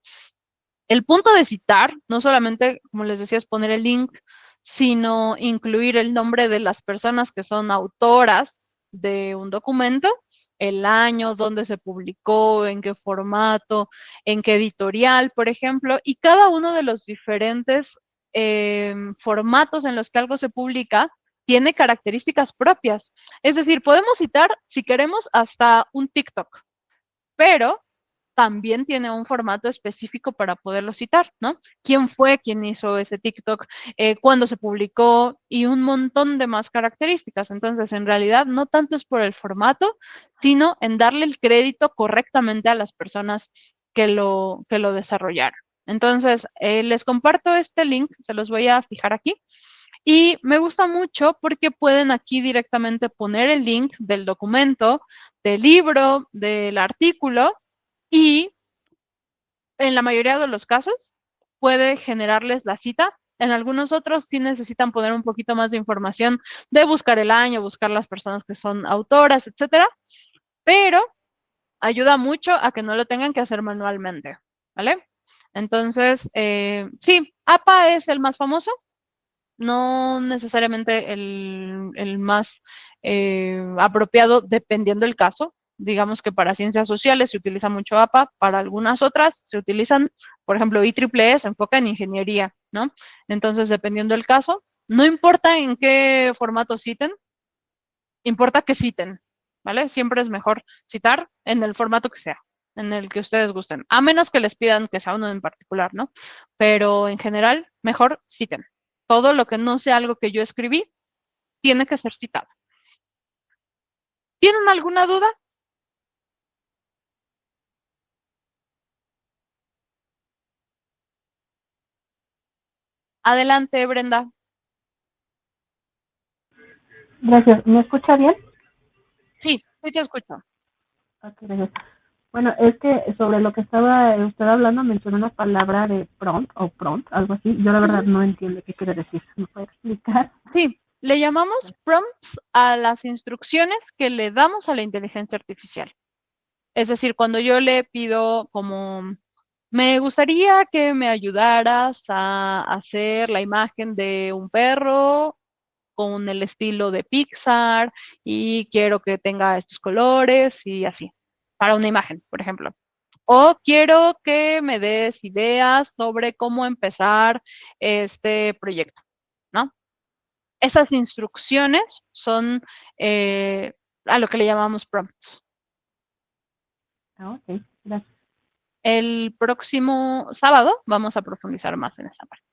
El punto de citar, no solamente, como les decía, es poner el link, sino incluir el nombre de las personas que son autoras de un documento, el año, dónde se publicó, en qué formato, en qué editorial, por ejemplo, y cada uno de los diferentes formatos en los que algo se publica tiene características propias. Es decir, podemos citar, si queremos, hasta un TikTok, pero también tiene un formato específico para poderlo citar, ¿no? ¿Quién fue quien hizo ese TikTok? ¿Cuándo se publicó? Y un montón de más características. Entonces, en realidad, no tanto es por el formato, sino en darle el crédito correctamente a las personas que lo desarrollaron. Entonces, les comparto este link, se los voy a fijar aquí. Y me gusta mucho porque pueden aquí directamente poner el link del documento, del libro, del artículo, y en la mayoría de los casos puede generarles la cita. En algunos otros sí necesitan poner un poquito más de información de buscar el año, buscar las personas que son autoras, etcétera, pero ayuda mucho a que no lo tengan que hacer manualmente, ¿vale? Entonces, sí, APA es el más famoso, no necesariamente el más apropiado dependiendo del caso. Digamos que para ciencias sociales se utiliza mucho APA, para algunas otras se utilizan, por ejemplo, IEEE se enfoca en ingeniería, ¿no? Entonces, dependiendo del caso, no importa en qué formato citen, importa que citen, ¿vale? Siempre es mejor citar en el formato que sea, en el que ustedes gusten, a menos que les pidan que sea uno en particular, ¿no? Pero en general, mejor citen. Todo lo que no sea algo que yo escribí tiene que ser citado. ¿Tienen alguna duda? Adelante, Brenda. Gracias. ¿Me escucha bien? Sí, sí te escucho. Ok, gracias. Bueno, es que sobre lo que estaba usted hablando mencionó una palabra de prompt o prompt, algo así. Yo la verdad no entiendo qué quiere decir. ¿Me puede explicar? Sí, le llamamos prompts a las instrucciones que le damos a la inteligencia artificial. Es decir, cuando yo le pido como, me gustaría que me ayudaras a hacer la imagen de un perro con el estilo de Pixar y quiero que tenga estos colores y así, para una imagen, por ejemplo. O quiero que me des ideas sobre cómo empezar este proyecto, ¿no? Esas instrucciones son a lo que le llamamos prompts. Ok, gracias. El próximo sábado vamos a profundizar más en esa parte,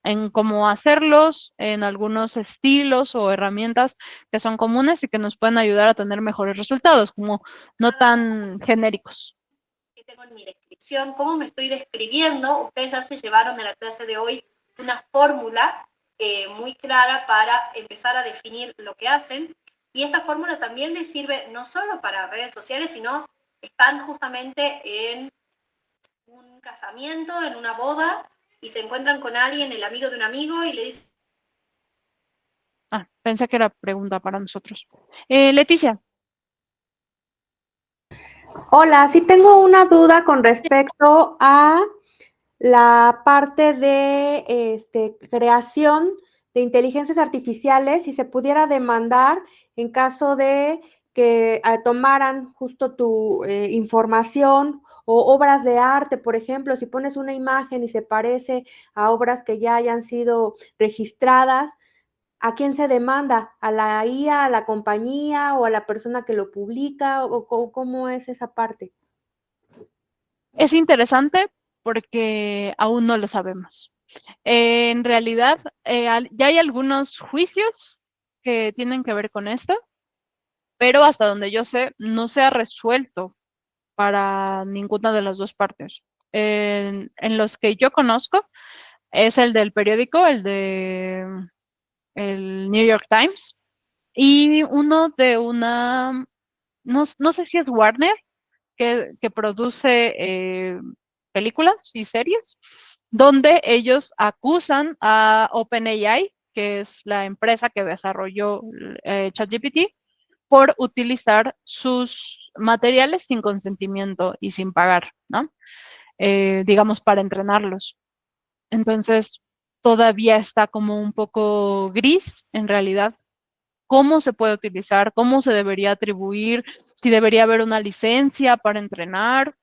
en cómo hacerlos, en algunos estilos o herramientas que son comunes y que nos pueden ayudar a tener mejores resultados, como no tan genéricos. Que tengo en mi descripción, cómo me estoy describiendo. Ustedes ya se llevaron en la clase de hoy una fórmula muy clara para empezar a definir lo que hacen, y esta fórmula también les sirve no solo para redes sociales, sino están justamente en un casamiento, en una boda, y se encuentran con alguien, el amigo de un amigo, y le dicen... Ah, pensé que era pregunta para nosotros. Leticia. Hola, sí tengo una duda con respecto a la parte de creación de inteligencias artificiales, si se pudiera demandar en caso de que tomaran justo tu información o obras de arte, por ejemplo, si pones una imagen y se parece a obras que ya hayan sido registradas, ¿a quién se demanda? ¿A la IA, a la compañía o a la persona que lo publica? ¿O cómo es esa parte? Es interesante porque aún no lo sabemos. En realidad, ya hay algunos juicios que tienen que ver con esto, pero hasta donde yo sé, no se ha resuelto para ninguna de las dos partes. En los que yo conozco, es el del periódico, el de el New York Times, y uno de una, no sé si es Warner, que produce películas y series, donde ellos acusan a OpenAI, que es la empresa que desarrolló ChatGPT, por utilizar sus materiales sin consentimiento y sin pagar, ¿no? Digamos, para entrenarlos. Entonces, todavía está como un poco gris, en realidad, cómo se puede utilizar, cómo se debería atribuir, si debería haber una licencia para entrenar,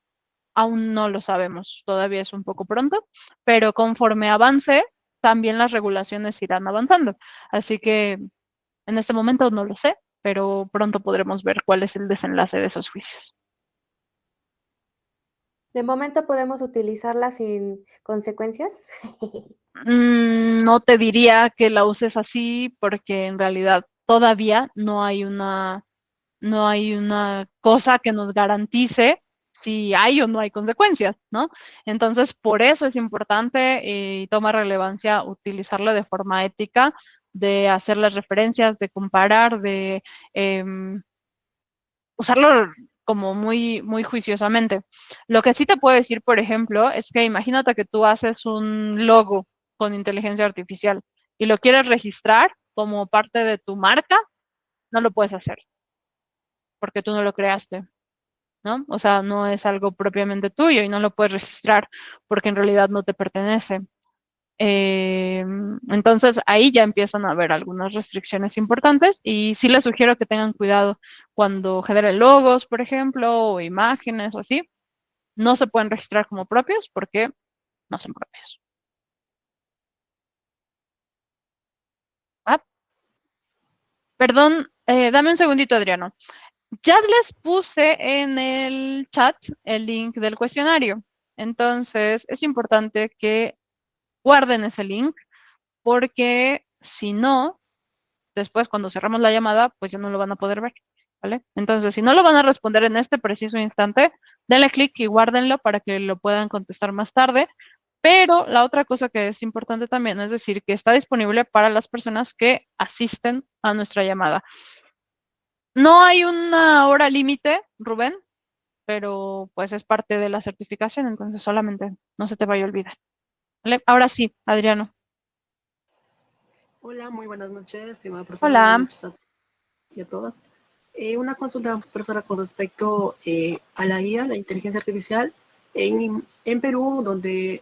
aún no lo sabemos, todavía es un poco pronto, pero conforme avance, también las regulaciones irán avanzando. Así que en este momento no lo sé, pero pronto podremos ver cuál es el desenlace de esos juicios. ¿De momento podemos utilizarla sin consecuencias? No te diría que la uses así porque en realidad todavía no hay una cosa que nos garantice si hay o no hay consecuencias, ¿no? Entonces, por eso es importante y toma relevancia utilizarlo de forma ética, de hacer las referencias, de comparar, de usarlo como muy, muy juiciosamente. Lo que sí te puedo decir, por ejemplo, es que imagínate que tú haces un logo con inteligencia artificial y lo quieres registrar como parte de tu marca, no lo puedes hacer porque tú no lo creaste, ¿no? O sea, no es algo propiamente tuyo y no lo puedes registrar porque en realidad no te pertenece. Entonces ahí ya empiezan a haber algunas restricciones importantes y sí les sugiero que tengan cuidado cuando generen logos, por ejemplo, o imágenes o así. No se pueden registrar como propios porque no son propios. Ah, perdón, dame un segundito, Adriano. Ya les puse en el chat el link del cuestionario. Entonces, es importante que guarden ese link. porque si no, después cuando cerramos la llamada, pues ya no lo van a poder ver, ¿vale? Entonces, si no lo van a responder en este preciso instante, denle clic y guárdenlo para que lo puedan contestar más tarde. Pero la otra cosa que es importante también es decir que está disponible para las personas que asisten a nuestra llamada. No hay una hora límite, Rubén, pero pues es parte de la certificación, entonces solamente no se te vaya a olvidar. ¿Vale? Ahora sí, Adriano. Hola, muy buenas noches, estimada profesora. Buenas Hola. noches a todos y a todas. Una consulta, profesora, con respecto a la IA, la inteligencia artificial, en Perú, donde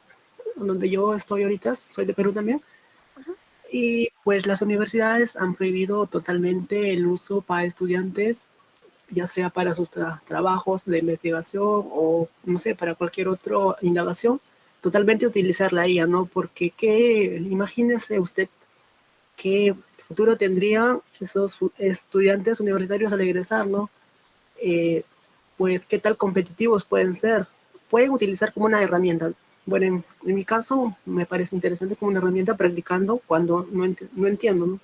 yo estoy ahorita, soy de Perú también, y pues las universidades han prohibido totalmente el uso para estudiantes, ya sea para sus trabajos de investigación o, no sé, para cualquier otra indagación, totalmente utilizar la IA, ¿no? Porque imagínese usted qué futuro tendrían esos estudiantes universitarios al egresar, ¿no? Pues qué tal competitivos pueden ser. Pueden utilizar como una herramienta. Bueno, en mi caso me parece interesante como una herramienta practicando cuando no entiendo, ¿no?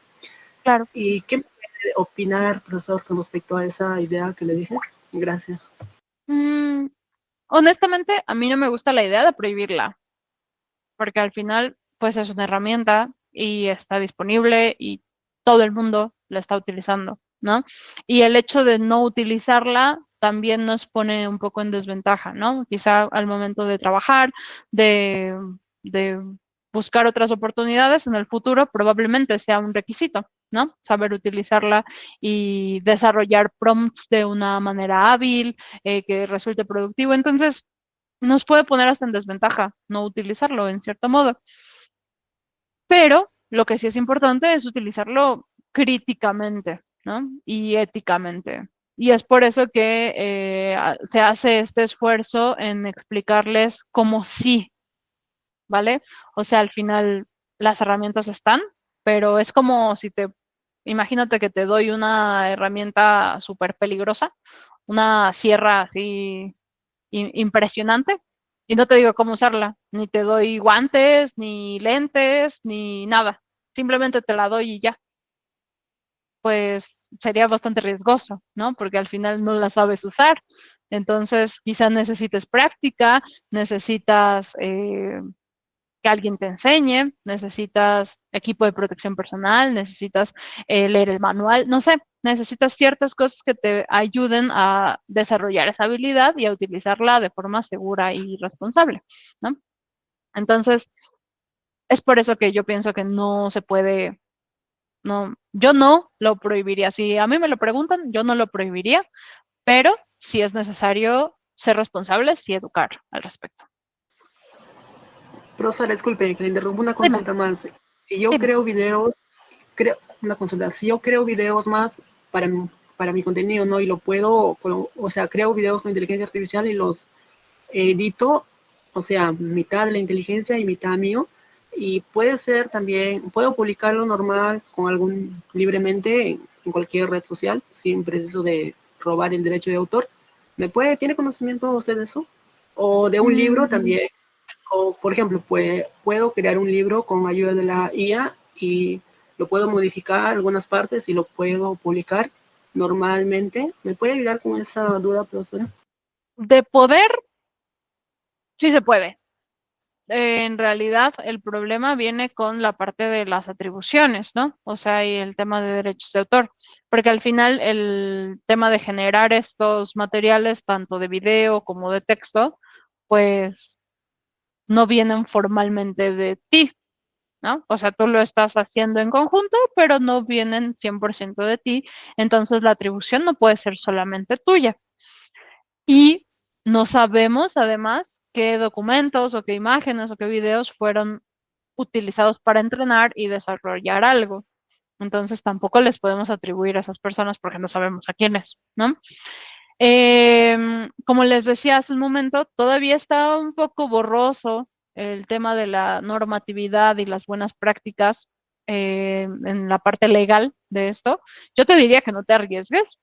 Claro. ¿Y qué me puede opinar, profesor, con respecto a esa idea que le dije? Gracias. Honestamente, a mí no me gusta la idea de prohibirla, porque al final, pues es una herramienta y está disponible y todo el mundo la está utilizando, ¿no? Y el hecho de no utilizarla también nos pone un poco en desventaja, ¿no? Quizá al momento de trabajar, de, de buscar otras oportunidades en el futuro, probablemente sea un requisito, ¿no? Saber utilizarla y desarrollar prompts de una manera hábil, que resulte productivo. Entonces, nos puede poner hasta en desventaja no utilizarlo en cierto modo. Pero lo que sí es importante es utilizarlo críticamente, ¿no? Y éticamente. Y es por eso que se hace este esfuerzo en explicarles cómo sí, ¿vale? O sea, al final las herramientas están, pero es como si imagínate que te doy una herramienta súper peligrosa, una sierra así impresionante, y no te digo cómo usarla, ni te doy guantes, ni lentes, ni nada. Simplemente te la doy y ya. Pues sería bastante riesgoso, ¿no? Porque al final no la sabes usar. Entonces, quizás necesites práctica, necesitas que alguien te enseñe, necesitas equipo de protección personal, necesitas leer el manual, no sé, necesitas ciertas cosas que te ayuden a desarrollar esa habilidad y a utilizarla de forma segura y responsable, ¿no? Entonces, es por eso que yo pienso que no se puede, no, yo no lo prohibiría. Si a mí me lo preguntan, yo no lo prohibiría, pero si es necesario ser responsables y educar al respecto. Profesora, disculpe, que le interrumpo una consulta más. Si yo creo videos, si yo creo videos más para mi contenido, ¿no? Y lo puedo, o sea, creo videos con inteligencia artificial y los edito, o sea, mitad de la inteligencia y mitad mío. Y puede ser también, puedo publicarlo normal libremente en cualquier red social, sin preciso de robar el derecho de autor. ¿Tiene conocimiento usted de eso? O de un libro también. O, por ejemplo, puedo crear un libro con ayuda de la IA y lo puedo modificar algunas partes y lo puedo publicar normalmente. ¿Me puede ayudar con esa duda, profesora? De poder, sí se puede. En realidad, el problema viene con la parte de las atribuciones, ¿no? O sea, y el tema de derechos de autor, porque al final el tema de generar estos materiales, tanto de video como de texto, pues no vienen formalmente de ti, ¿no? O sea, tú lo estás haciendo en conjunto, pero no vienen 100% de ti, entonces la atribución no puede ser solamente tuya. Y no sabemos, además, qué documentos o qué imágenes o qué videos fueron utilizados para entrenar y desarrollar algo. Entonces tampoco les podemos atribuir a esas personas porque no sabemos a quiénes, ¿no? Como les decía hace un momento, todavía está un poco borroso el tema de la normatividad y las buenas prácticas en la parte legal de esto. Yo te diría que no te arriesgues,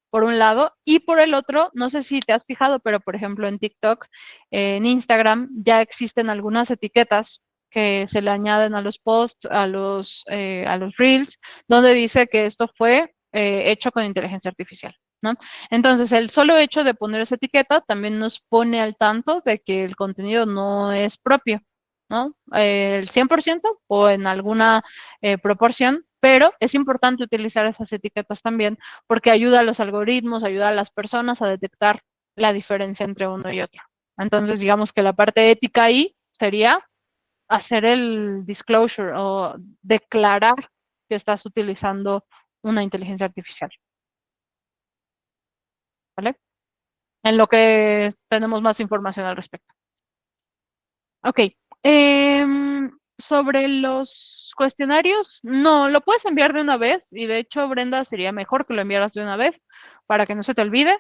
por un lado, y por el otro, no sé si te has fijado, pero por ejemplo en TikTok, en Instagram, ya existen algunas etiquetas que se le añaden a los posts, a los reels, donde dice que esto fue hecho con inteligencia artificial, ¿no? Entonces, el solo hecho de poner esa etiqueta también nos pone al tanto de que el contenido no es propio, ¿no? El 100% o en alguna proporción, pero es importante utilizar esas etiquetas también porque ayuda a los algoritmos, ayuda a las personas a detectar la diferencia entre uno y otro. Entonces, digamos que la parte ética ahí sería hacer el disclosure o declarar que estás utilizando una inteligencia artificial. ¿Vale? En lo que tenemos más información al respecto. Ok. Sobre los cuestionarios, no, lo puedes enviar de una vez y de hecho, Brenda, sería mejor que lo enviaras de una vez para que no se te olvide.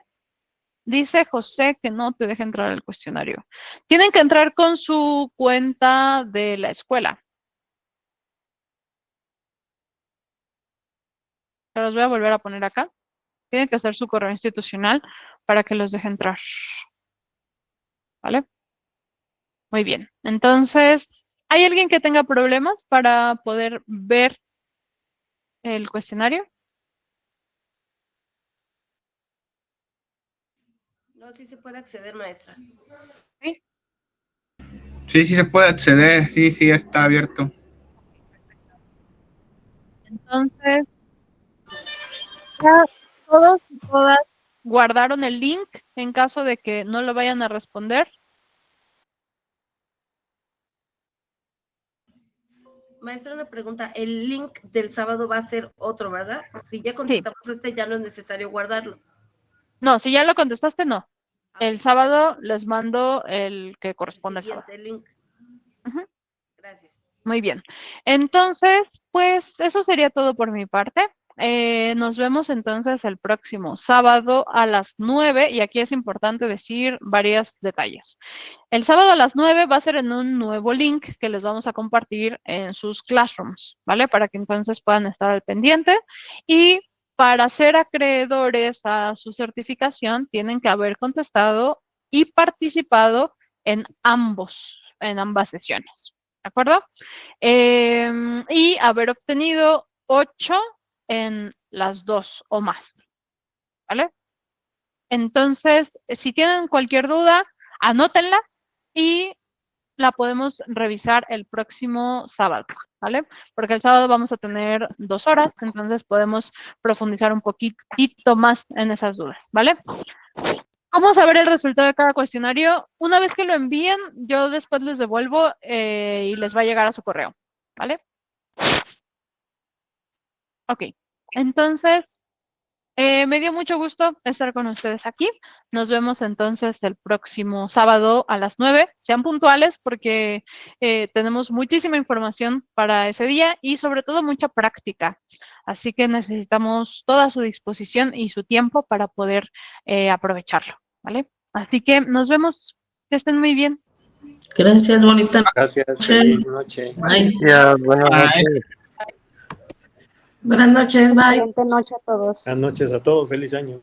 Dice José que no te deja entrar al cuestionario. Tienen que entrar con su cuenta de la escuela. Se los voy a volver a poner acá. Tienen que hacer su correo institucional para que los deje entrar. ¿Vale? Muy bien. Entonces, ¿hay alguien que tenga problemas para poder ver el cuestionario? No, sí se puede acceder, maestra. ¿Sí? Sí, sí se puede acceder, sí, sí, está abierto. Entonces, ya todos y todas guardaron el link en caso de que no lo vayan a responder. Maestra, una pregunta. El link del sábado va a ser otro, ¿verdad? Si ya contestamos ya no es necesario guardarlo. No, si ya lo contestaste, no. El sábado les mando el que corresponde al sábado. Link. Gracias. Muy bien. Entonces, pues eso sería todo por mi parte. Nos vemos entonces el próximo sábado a las 9 y aquí es importante decir varios detalles. El sábado a las 9 va a ser en un nuevo link que les vamos a compartir en sus classrooms, ¿vale? Para que entonces puedan estar al pendiente y para ser acreedores a su certificación tienen que haber contestado y participado en ambas sesiones, ¿de acuerdo? Y haber obtenido 8 en las 2 o más, ¿vale? Entonces, si tienen cualquier duda, anótenla y la podemos revisar el próximo sábado, ¿vale? Porque el sábado vamos a tener 2 horas, entonces podemos profundizar un poquitito más en esas dudas, ¿vale? ¿Cómo saber el resultado de cada cuestionario? Una vez que lo envíen, yo después les devuelvo y les va a llegar a su correo, ¿vale? Ok, entonces, me dio mucho gusto estar con ustedes aquí. Nos vemos entonces el próximo sábado a las 9. Sean puntuales porque tenemos muchísima información para ese día y sobre todo mucha práctica. Así que necesitamos toda su disposición y su tiempo para poder aprovecharlo, ¿vale? Así que nos vemos. Que estén muy bien. Gracias, bonita noche. Gracias, feliz noche. Bye. Ya, buenas noches. Buenas noches, bye. Excelente noche a todos. Buenas noches a todos, feliz año.